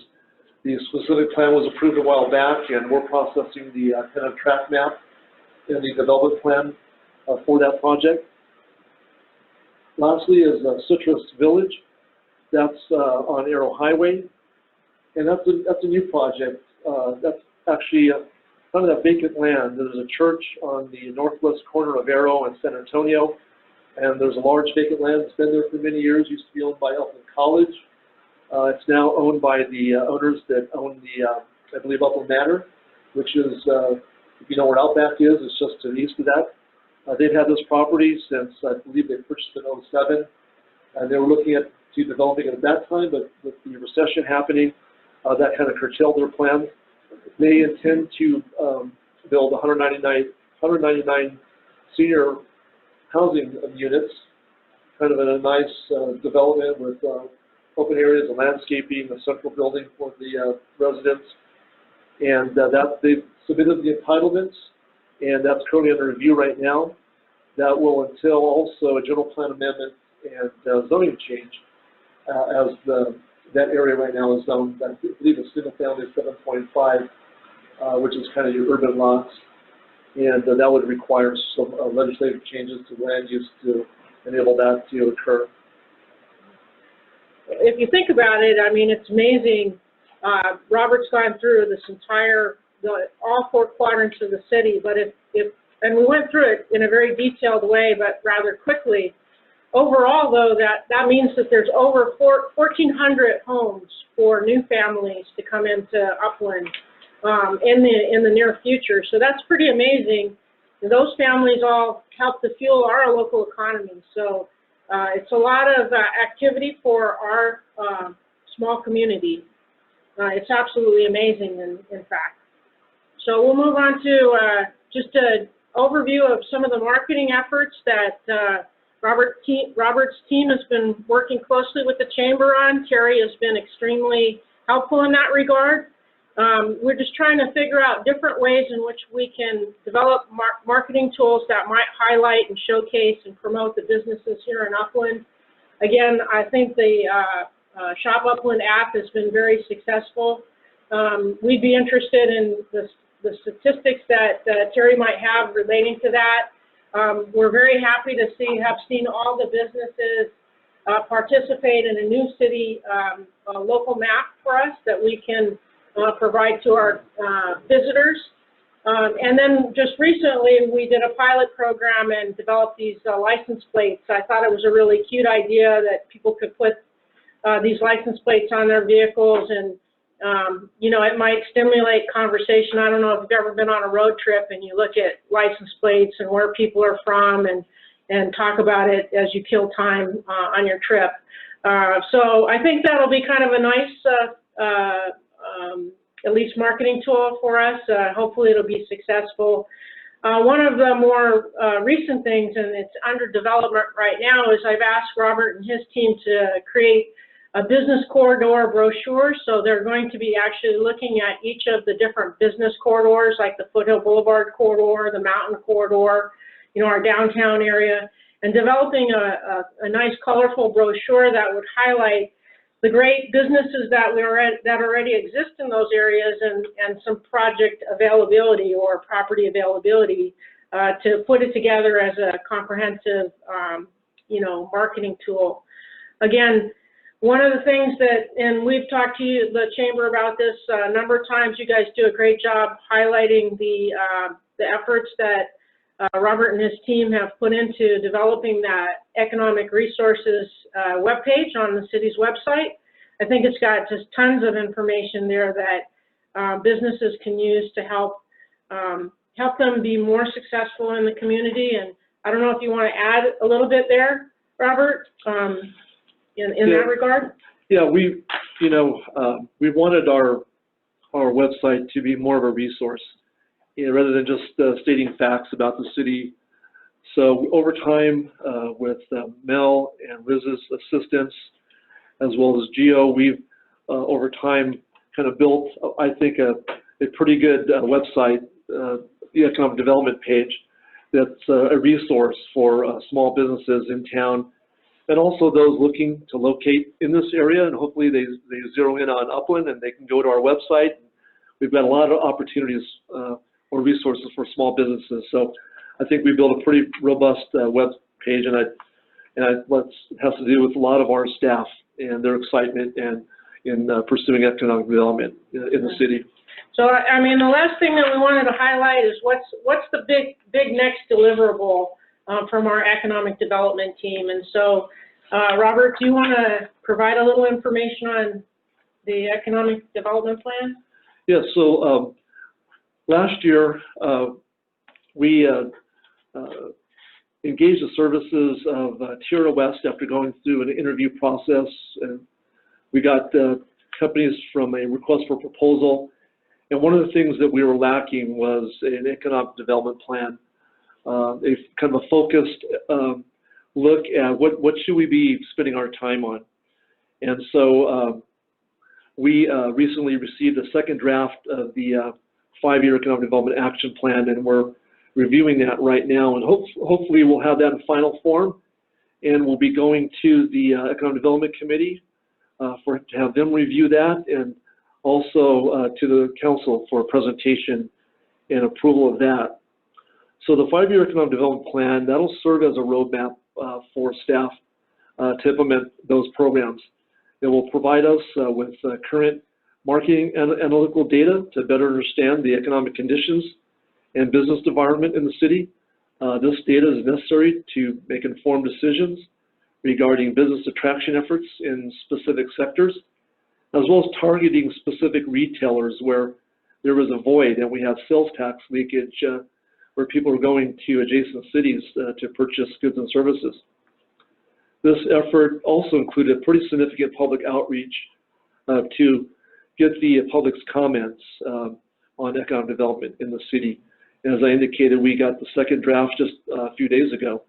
The specific plan was approved a while back, and we're processing the kind of track map and the development plan for that project. Lastly is Citrus Village. That's on Arrow Highway, and that's a new project. That's actually kind of that vacant land. There's a church on the northwest corner of Arrow and San Antonio, and there's a large vacant land that's been there for many years. Used to be owned by Upland College. It's now owned by the owners that own the, I believe, Upland Manor, which is, if you know where Outback is, it's just to the east of that. They've had this property since, I believe they purchased it in 2007, and they were looking at developing it at that time, but with the recession happening, that kind of curtailed their plans. They intend to build 199 senior housing units, kind of in a nice development with open areas and landscaping, a central building for the residents. And that they've submitted the entitlements, and that's currently under review right now. That will entail also a general plan amendment and zoning change, as that area right now is zoned, I believe it's single family 7.5, which is kind of your urban lots. And that would require some legislative changes to land use to enable that to occur. If you think about it, I mean, it's amazing. Robert's gone through this entire, all four quadrants of the city, but and we went through it in a very detailed way, but rather quickly. Overall, though, that means that there's over 1,400 homes for new families to come into Upland in the near future. So that's pretty amazing. And those families all help to fuel our local economy. So it's a lot of activity for our small community. It's absolutely amazing, in fact. So we'll move on to just an overview of some of the marketing efforts that Robert's team has been working closely with the Chamber on. Terry has been extremely helpful in that regard. We're just trying to figure out different ways in which we can develop marketing tools that might highlight and showcase and promote the businesses here in Upland. Again, I think the Shop Upland app has been very successful. We'd be interested in the statistics that Terry might have relating to that. We're very happy to have seen all the businesses participate in a new city local map for us that we can provide to our visitors. And then just recently we did a pilot program and developed these license plates. I thought it was a really cute idea that people could put these license plates on their vehicles, and you know, it might stimulate conversation. I don't know if you've ever been on a road trip and you look at license plates and where people are from and talk about it as you kill time on your trip. So I think that'll be kind of a nice, at least marketing tool for us. Hopefully it'll be successful. One of the more recent things, and it's under development right now, is I've asked Robert and his team to create a business corridor brochure. So they're going to be actually looking at each of the different business corridors, like the Foothill Boulevard corridor, the Mountain corridor, you know, our downtown area, and developing a nice colorful brochure that would highlight the great businesses that already exist in those areas, and some project availability or property availability to put it together as a comprehensive, you know, marketing tool. Again, one of the things that, and we've talked to you, the Chamber, about this a number of times, you guys do a great job highlighting the efforts that Robert and his team have put into developing that economic resources webpage on the city's website. I think it's got just tons of information there that businesses can use to help them be more successful in the community. And I don't know if you want to add a little bit there, Robert, in that regard. Yeah, we wanted our website to be more of a resource, you know, rather than just stating facts about the city. So over time, with Mel and Liz's assistance, as well as Gio, we've over time kind of built, I think, a pretty good website, the economic development page, that's a resource for small businesses in town, and also those looking to locate in this area, and hopefully they zero in on Upland and they can go to our website. We've got a lot of opportunities or resources for small businesses. So I think we built a pretty robust web page, and it has to do with a lot of our staff and their excitement and in pursuing economic development in the city. So, I mean, the last thing that we wanted to highlight is what's the big next deliverable from our economic development team. And so, Robert, do you want to provide a little information on the economic development plan? Yeah, so last year we engaged the services of Tierra West after going through an interview process. And we got companies from a request for proposal. And one of the things that we were lacking was an economic development plan, a kind of a focused look at what should we be spending our time on. And so we recently received a second draft of the 5-year economic development action plan, and we're reviewing that right now. And hopefully we'll have that in final form, and we'll be going to the Economic Development Committee to have them review that, and also to the council for a presentation and approval of that. So the 5-year economic development plan, that'll serve as a roadmap for staff to implement those programs. It will provide us with current marketing and analytical data to better understand the economic conditions and business environment in the city. This data is necessary to make informed decisions regarding business attraction efforts in specific sectors, as well as targeting specific retailers where there is a void and we have sales tax leakage where people are going to adjacent cities to purchase goods and services. This effort also included pretty significant public outreach to get the public's comments on economic development in the city. And as I indicated, we got the second draft just a few days ago,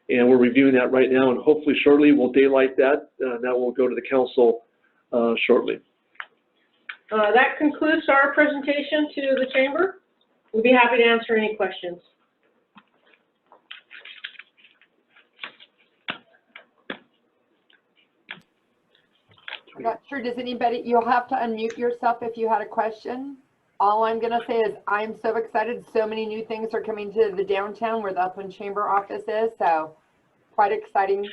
and we're reviewing that right now, and hopefully shortly we'll daylight that, and that will go to the council shortly. That concludes our presentation to the chamber. We'll be happy to answer any questions. I'm not sure, does anybody, you'll have to unmute yourself if you had a question. All I'm gonna say is I'm so excited. So many new things are coming to the downtown where the Upland Chamber office is, so quite exciting.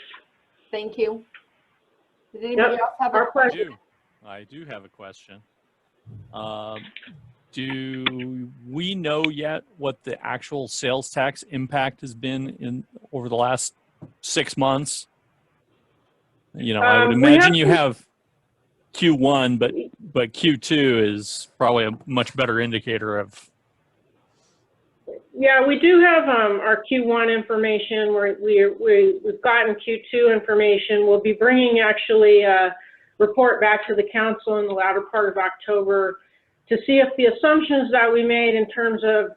Thank you. Did anybody else have a question? I do have a question. Do we know yet what the actual sales tax impact has been over the last 6 months? You know, I would imagine you have Q1, but Q2 is probably a much better indicator of. Yeah, we do have our Q1 information. We've gotten Q2 information. We'll be bringing actually a report back to the council in the latter part of October to see if the assumptions that we made in terms of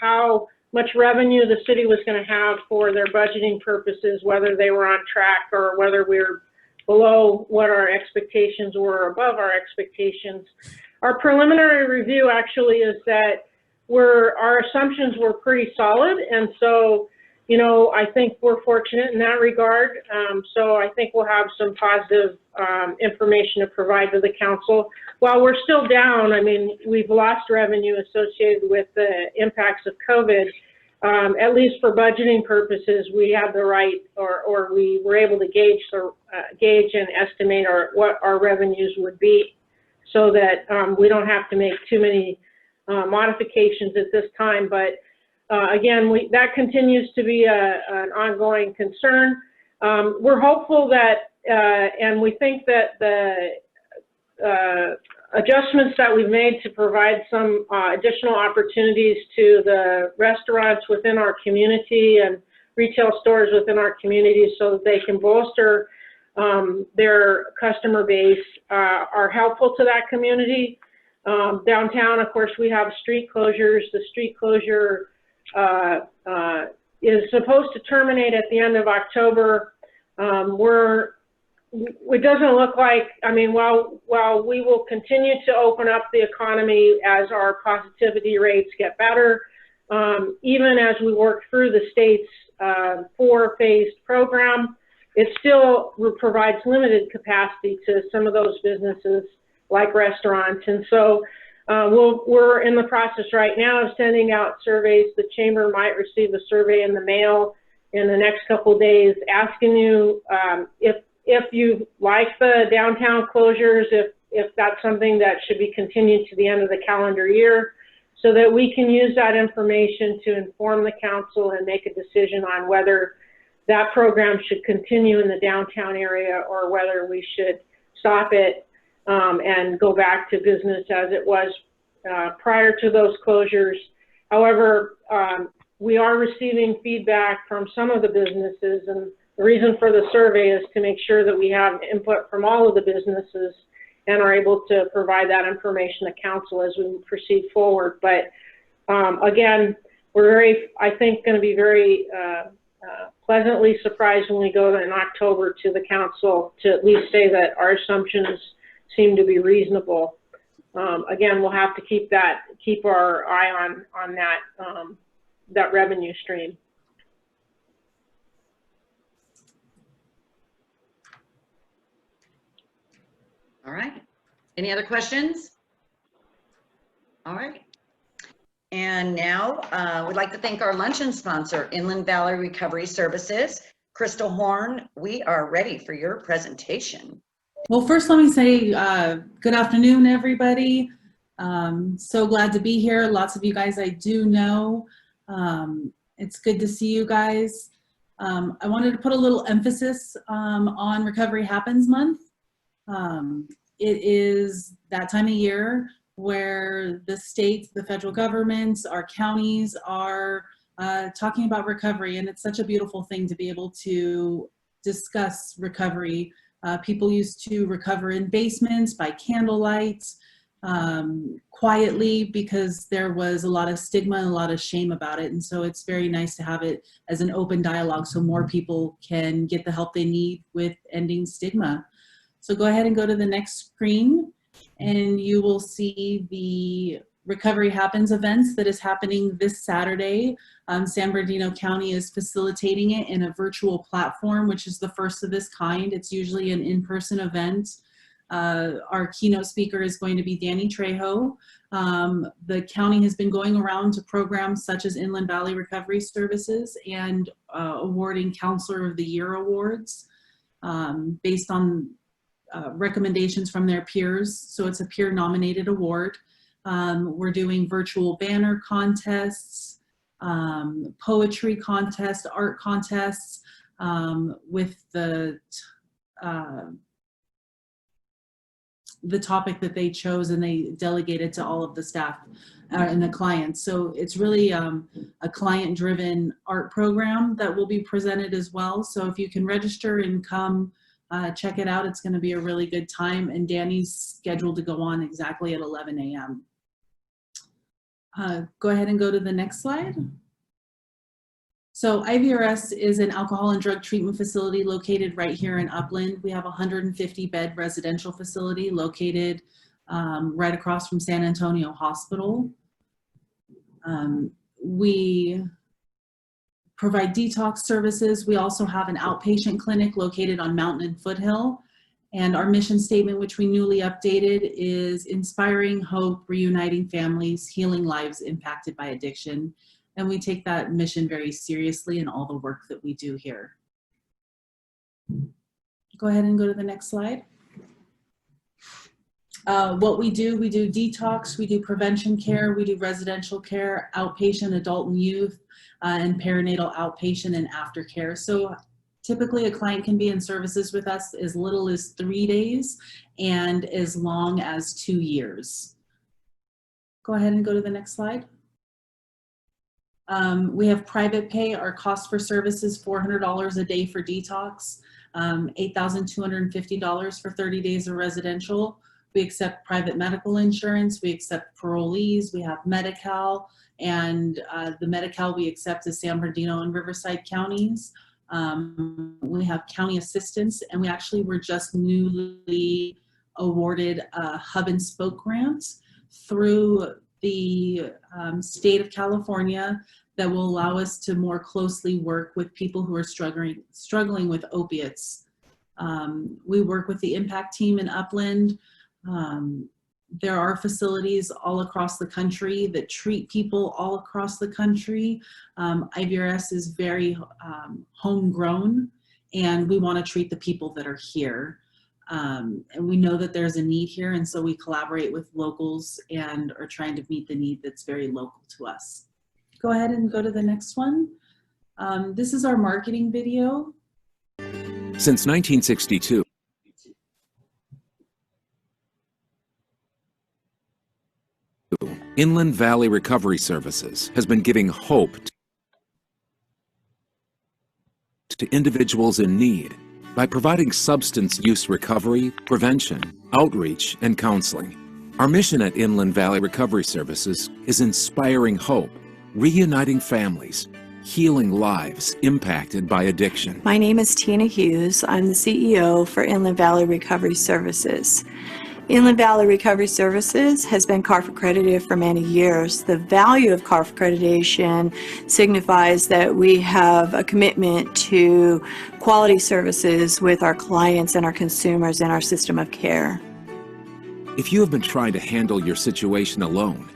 how much revenue the city was going to have for their budgeting purposes, whether they were on track or whether we were below what our expectations were, above our expectations. Our preliminary review actually is that our assumptions were pretty solid, and so, you know, I think we're fortunate in that regard. So I think we'll have some positive information to provide to the council. While we're still down, I mean, we've lost revenue associated with the impacts of COVID. At least for budgeting purposes, we have the right, or we were able to gauge and estimate what our revenues would be, so that we don't have to make too many modifications at this time. But again, that continues to be an ongoing concern. We're hopeful that, and we think that the adjustments that we've made to provide some additional opportunities to the restaurants within our community and retail stores within our community so that they can bolster their customer base are helpful to that community. Downtown, of course, we have street closures. The street closure is supposed to terminate at the end of October. It doesn't look like, I mean, while we will continue to open up the economy as our positivity rates get better, even as we work through the state's 4-phased program, it still provides limited capacity to some of those businesses like restaurants. And so we're in the process right now of sending out surveys. The chamber might receive a survey in the mail in the next couple of days, asking you if you like the downtown closures, if that's something that should be continued to the end of the calendar year, so that we can use that information to inform the council and make a decision on whether that program should continue in the downtown area or whether we should stop it and go back to business as it was prior to those closures. However, we are receiving feedback from some of the businesses, and the reason for the survey is to make sure that we have input from all of the businesses and are able to provide that information to council as we proceed forward. But again, we're I think, going to be very pleasantly surprised when we go in October to the council to at least say that our assumptions seem to be reasonable. Again, we'll have to keep our eye on that that revenue stream. All right. Any other questions? All right. And now we'd like to thank our luncheon sponsor, Inland Valley Recovery Services. Crystal Horn, we are ready for your presentation. Well, first let me say good afternoon, everybody. So glad to be here. Lots of you guys I do know. It's good to see you guys. I wanted to put a little emphasis on Recovery Happens Month. It is that time of year where the states, the federal governments, our counties are talking about recovery, and it's such a beautiful thing to be able to discuss recovery. People used to recover in basements by candlelight, quietly, because there was a lot of stigma and a lot of shame about it. And so it's very nice to have it as an open dialogue so more people can get the help they need with ending stigma. So go ahead and go to the next screen, and you will see the Recovery Happens events that is happening this Saturday. San Bernardino County is facilitating it in a virtual platform, which is the first of this kind. It's usually an in-person event. Our keynote speaker is going to be Danny Trejo. The county has been going around to programs such as Inland Valley Recovery Services and awarding Counselor of the Year awards based on recommendations from their peers. So it's a peer nominated award. We're doing virtual banner contests, poetry contests, art contests with the topic that they chose, and they delegated to all of the staff and the clients. So it's really a client-driven art program that will be presented as well. So if you can register and come check it out, it's going to be a really good time. And Danny's scheduled to go on exactly at 11 a.m. Go ahead and go to the next slide. So IVRS is an alcohol and drug treatment facility located right here in Upland. We have a 150-bed residential facility located right across from San Antonio Hospital. We provide detox services. We also have an outpatient clinic located on Mountain and Foothill. And our mission statement, which we newly updated, is inspiring hope, reuniting families, healing lives impacted by addiction. And we take that mission very seriously in all the work that we do here. Go ahead and go to the next slide. What we do detox, we do prevention care, we do residential care, outpatient, adult and youth, and perinatal outpatient and aftercare. So typically a client can be in services with us as little as 3 days and as long as 2 years. Go ahead and go to the next slide. We have private pay. Our cost for service is $400 a day for detox, $8,250 for 30 days of residential. We accept private medical insurance. We accept parolees. We have Medi-Cal, and the Medi-Cal we accept is San Bernardino and Riverside counties. We have county assistance, and we actually were just newly awarded a hub and spoke grant through the state of California. that will allow us to more closely work with people who are struggling with opiates. We work with the impact team in Upland. There are facilities all across the country that treat people all across the country. IVRS is very homegrown, and we want to treat the people that are here. And we know that there's a need here, and so we collaborate with locals and are trying to meet the need that's very local to us. Go ahead and go to the next one. This is our marketing video. Since 1962, Inland Valley Recovery Services has been giving hope to individuals in need by providing substance use recovery, prevention, outreach, and counseling. Our mission at Inland Valley Recovery Services is inspiring hope, reuniting families, healing lives impacted by addiction. My name is Tina Hughes. I'm the CEO for Inland Valley Recovery Services. Inland Valley Recovery Services has been CARF accredited for many years. The value of CARF accreditation signifies that we have a commitment to quality services with our clients and our consumers in our system of care. If you have been trying to handle your situation alone,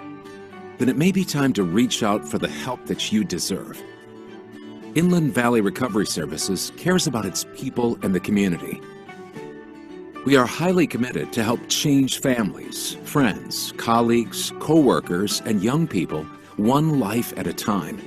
then it may be time to reach out for the help that you deserve. Inland Valley Recovery Services cares about its people and the community. We are highly committed to help change families, friends, colleagues, co-workers, and young people one life at a time.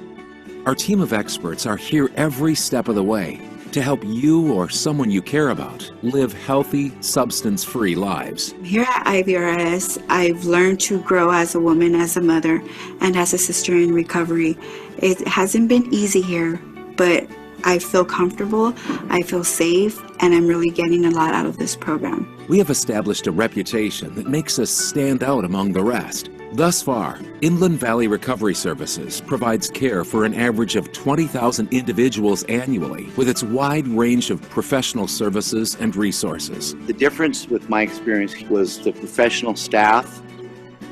Our team of experts are here every step of the way to help you or someone you care about live healthy, substance-free lives. Here at IVRS, I've learned to grow as a woman, as a mother, and as a sister in recovery. It hasn't been easy here, but I feel comfortable, I feel safe, and I'm really getting a lot out of this program. We have established a reputation that makes us stand out among the rest. Thus far, Inland Valley Recovery Services provides care for an average of 20,000 individuals annually with its wide range of professional services and resources. The difference with my experience was the professional staff,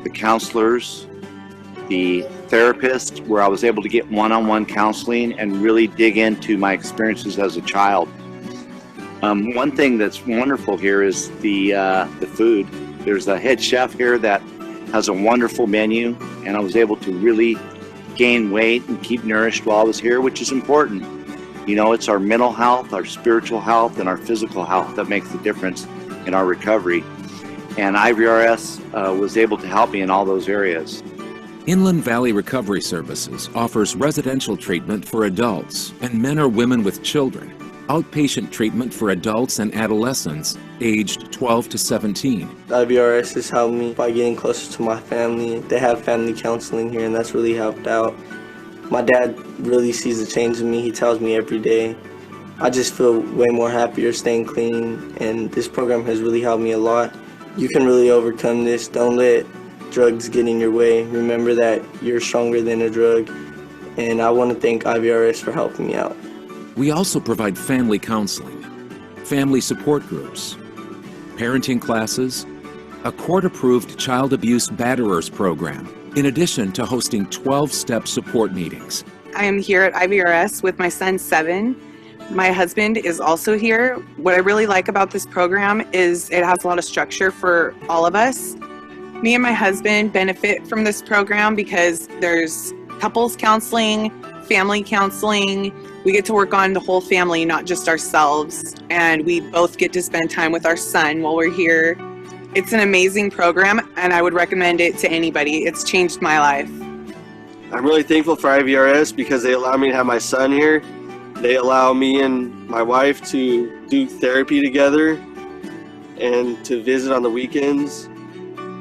the counselors, the therapist, where I was able to get one-on-one counseling and really dig into my experiences as a child. One thing that's wonderful here is the food. There's a head chef here that has a wonderful menu, and I was able to really gain weight and keep nourished while I was here, which is important. You know, it's our mental health, our spiritual health, and our physical health that makes the difference in our recovery. And IVRS was able to help me in all those areas. Inland Valley Recovery Services offers residential treatment for adults and men or women with children, outpatient treatment for adults and adolescents aged 12 to 17. IVRS has helped me by getting closer to my family. They have family counseling here, and that's really helped out. My dad really sees the change in me. He tells me every day. I just feel way more happier staying clean, and this program has really helped me a lot. You can really overcome this. Don't let drugs get in your way. Remember that you're stronger than a drug, and I want to thank IVRS for helping me out. We also provide family counseling, family support groups, parenting classes, a court-approved child abuse batterers program, in addition to hosting 12-step support meetings. I am here at IVRS with my son, 7. My husband is also here. What I really like about this program is it has a lot of structure for all of us. Me and my husband benefit from this program because there's couples counseling, family counseling. We get to work on the whole family, not just ourselves. And we both get to spend time with our son while we're here. It's an amazing program, and I would recommend it to anybody. It's changed my life. I'm really thankful for IVRS because they allow me to have my son here. They allow me and my wife to do therapy together and to visit on the weekends.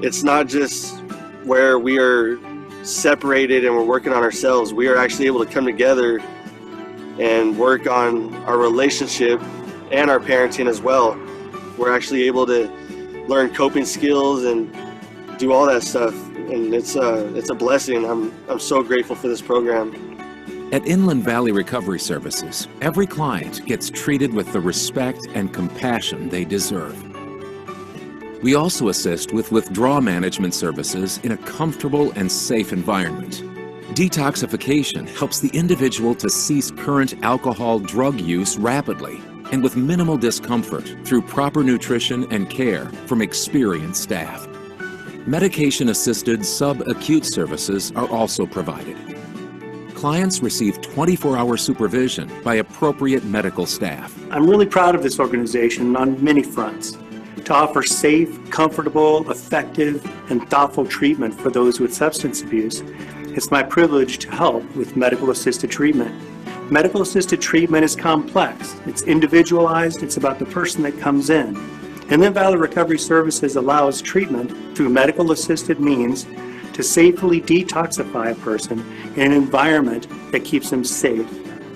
It's not just where we are separated and we're working on ourselves. We are actually able to come together and work on our relationship and our parenting as well. We're actually able to learn coping skills and do all that stuff, and it's a blessing. I'm so grateful for this program. At Inland Valley Recovery Services, every client gets treated with the respect and compassion they deserve. We also assist with withdrawal management services in a comfortable and safe environment. Detoxification helps the individual to cease current alcohol drug use rapidly and with minimal discomfort through proper nutrition and care from experienced staff. Medication-assisted subacute services are also provided. Clients receive 24-hour supervision by appropriate medical staff. I'm really proud of this organization on many fronts. To offer safe, comfortable, effective, and thoughtful treatment for those with substance abuse, it's my privilege to help with medical-assisted treatment. Medical-assisted treatment is complex. It's individualized. It's about the person that comes in. Inland Valley Recovery Services allows treatment through medical-assisted means to safely detoxify a person in an environment that keeps them safe,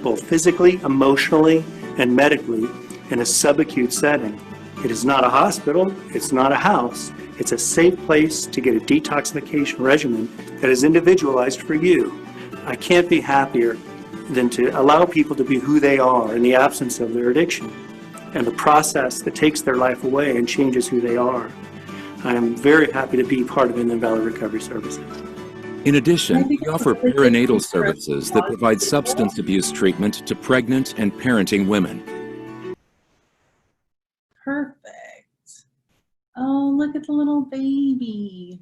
both physically, emotionally, and medically in a subacute setting. It is not a hospital, it's not a house, it's a safe place to get a detoxification regimen that is individualized for you. I can't be happier than to allow people to be who they are in the absence of their addiction and the process that takes their life away and changes who they are. I am very happy to be part of Inland Valley Recovery Services. In addition, we offer perinatal services that provide substance abuse treatment to pregnant and parenting women. Perfect. Oh, look at the little baby.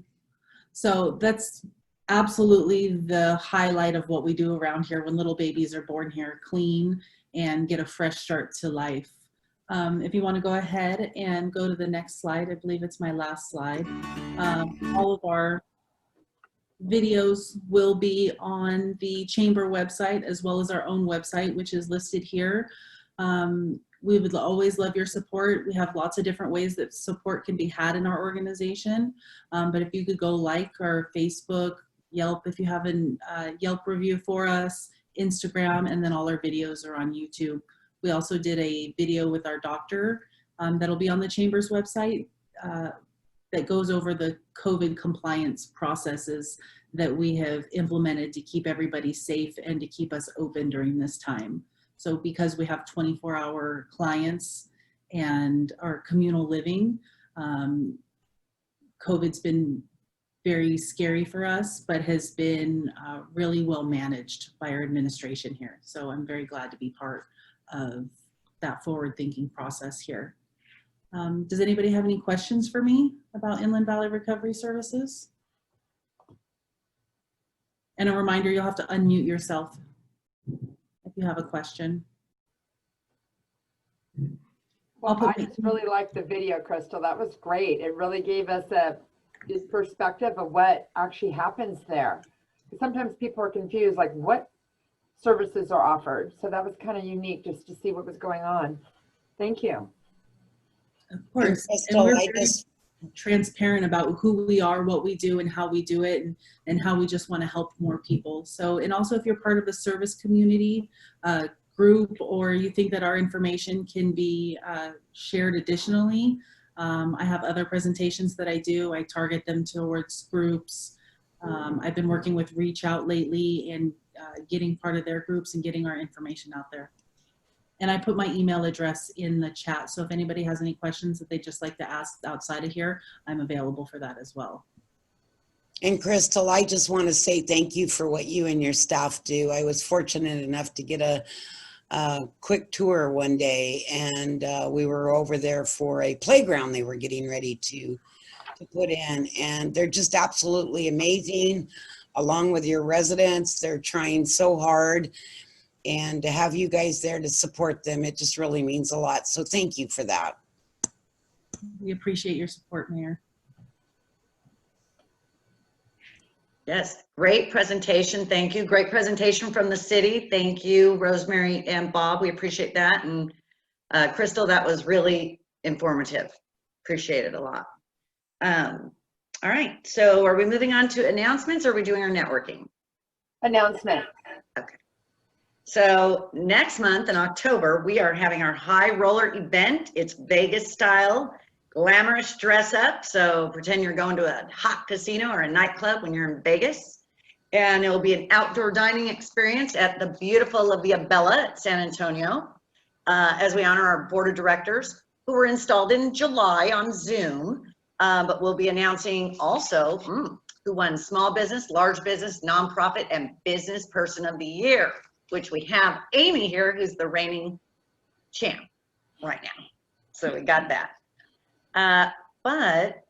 So that's absolutely the highlight of what we do around here when little babies are born here, clean and get a fresh start to life. If you want to go ahead and go to the next slide, I believe it's my last slide. All of our videos will be on the chamber website as well as our own website, which is listed here. We would always love your support. We have lots of different ways that support can be had in our organization. But if you could go like our Facebook, Yelp, if you have a Yelp review for us, Instagram, and then all our videos are on YouTube. We also did a video with our doctor that'll be on the Chamber's website that goes over the COVID compliance processes that we have implemented to keep everybody safe and to keep us open during this time. So because we have 24-hour clients and our communal living, COVID's been very scary for us, but has been really well managed by our administration here. So I'm very glad to be part of that forward-thinking process here. Does anybody have any questions for me about Inland Valley Recovery Services? And a reminder, you'll have to unmute yourself if you have a question. Well, I just really liked the video, Crystal. That was great. It really gave us a perspective of what actually happens there. Sometimes people are confused, like what services are offered. So that was kind of unique just to see what was going on. Thank you. Of course. And we're very transparent about who we are, what we do, and how we do it, and how we just want to help more people. So, and also if you're part of the service community group, or you think that our information can be shared additionally, I have other presentations that I do. I target them towards groups. I've been working with Reach Out lately and getting part of their groups and getting our information out there. And I put my email address in the chat. So if anybody has any questions that they'd just like to ask outside of here, I'm available for that as well. And Crystal, I just want to say thank you for what you and your staff do. I was fortunate enough to get a quick tour one day, and we were over there for a playground they were getting ready to put in, and they're just absolutely amazing. Along with your residents, they're trying so hard, and to have you guys there to support them, it just really means a lot. So thank you for that. We appreciate your support, Mayor. Yes, great presentation. Thank you. Great presentation from the city. Thank you, Rosemary and Bob. We appreciate that. And Crystal, that was really informative. Appreciate it a lot. All right, so are we moving on to announcements, or are we doing our networking? Announcement. Okay. So next month in October, we are having our High Roller event. It's Vegas style, glamorous dress up. So pretend you're going to a hot casino or a nightclub when you're in Vegas. And it will be an outdoor dining experience at the beautiful La Via Bella at San Antonio, as we honor our board of directors who were installed in July on Zoom. But we'll be announcing also who won Small Business, Large Business, Nonprofit, and Business Person of the Year, which we have Amy here, who's the reigning champ right now. So we got that. But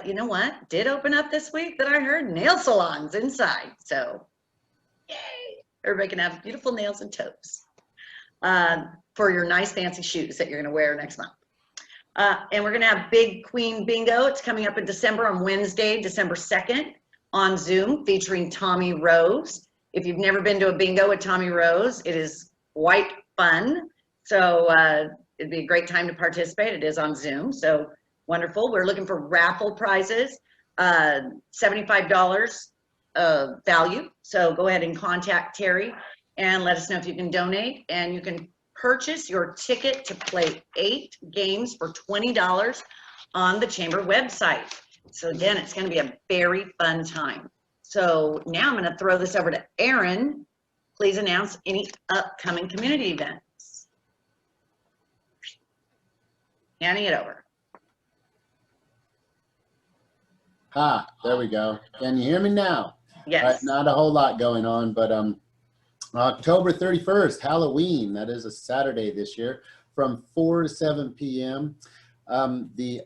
you know what? Did open up this week that I heard nail salons inside. So yay! Everybody can have beautiful nails and toes for your nice fancy shoes that you're going to wear next month. And we're going to have Big Queen Bingo. It's coming up in December on Wednesday, December 2nd on Zoom, featuring Tommy Rose. If you've never been to a bingo with Tommy Rose, it is quite fun. So it'd be a great time to participate. It is on Zoom, so wonderful. We're looking for raffle prizes, $75 value. So go ahead and contact Terry and let us know if you can donate. And you can purchase your ticket to play 8 games for $20 on the Chamber website. So again, it's going to be a very fun time. So now I'm going to throw this over to Aaron. Please announce any upcoming community events. Handing it over. There we go. Can you hear me now? Yes. Not a whole lot going on, but October 31st, Halloween, that is a Saturday this year, from 4 to 7 p.m. The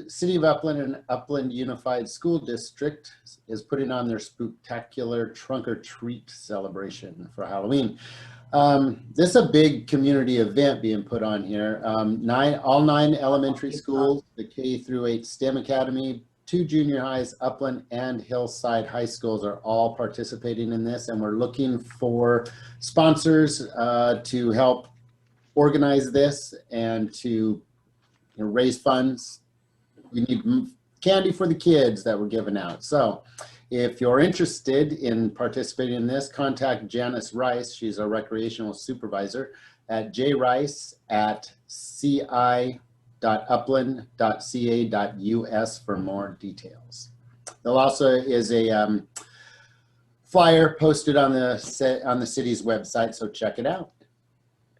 City of Upland and Upland Unified School District is putting on their spooktacular trunk or treat celebration for Halloween. This is a big community event being put on here. All 9 elementary schools, the K through 8 STEM Academy, 2 junior highs, Upland and Hillside High Schools are all participating in this, and we're looking for sponsors to help organize this and to raise funds. We need candy for the kids that we're giving out. So if you're interested in participating in this, contact Janice Rice. She's our recreational supervisor at jrice@ci.upland.ca.us for more details. There also is a flyer posted on the city's website, so check it out.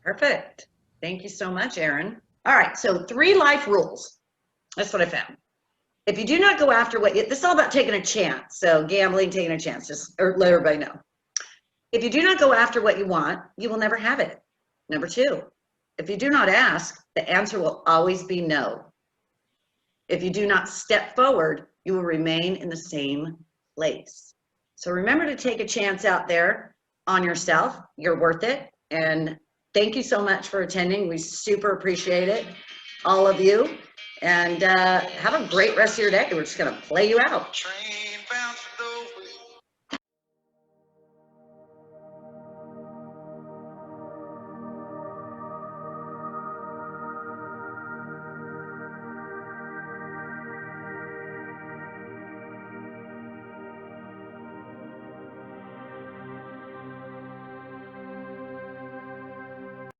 Perfect. Thank you so much, Aaron. All right, so 3 life rules. That's what I found. If you do not go after this is all about taking a chance. So gambling, taking a chance, just let everybody know. If you do not go after what you want, you will never have it. Number 2, if you do not ask, the answer will always be no. If you do not step forward, you will remain in the same place. So remember to take a chance out there on yourself. You're worth it. And thank you so much for attending. We super appreciate it, all of you. And have a great rest of your day. We're just going to play you out.